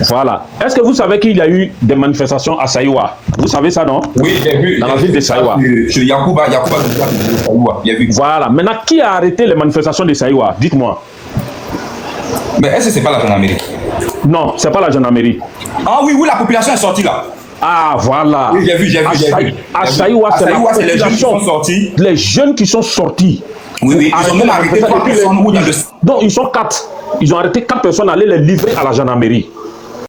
Speaker 11: Voilà. Est-ce que vous savez qu'il y a eu des manifestations à Saïwa? Vous savez ça, non?
Speaker 1: Oui, j'ai vu.
Speaker 11: Dans la ville de Saïwa.
Speaker 1: Chez Yacouba de Saïwa.
Speaker 11: Voilà. Maintenant, qui a arrêté les manifestations de Saïwa? Dites-moi.
Speaker 1: Mais est-ce que c'est pas la gendarmerie?
Speaker 11: Non, c'est pas la gendarmerie.
Speaker 12: Ah oui, la population est sortie là.
Speaker 11: Ah, voilà.
Speaker 1: Oui, j'ai vu.
Speaker 11: À Saïwa, c'est les jeunes qui sont sortis. Les jeunes qui sont sortis.
Speaker 12: Oui, ils ont même arrêté 3 personnes.
Speaker 11: Donc, ils sont 4. Ils ont arrêté 4 personnes à aller les livrer à la gendarmerie.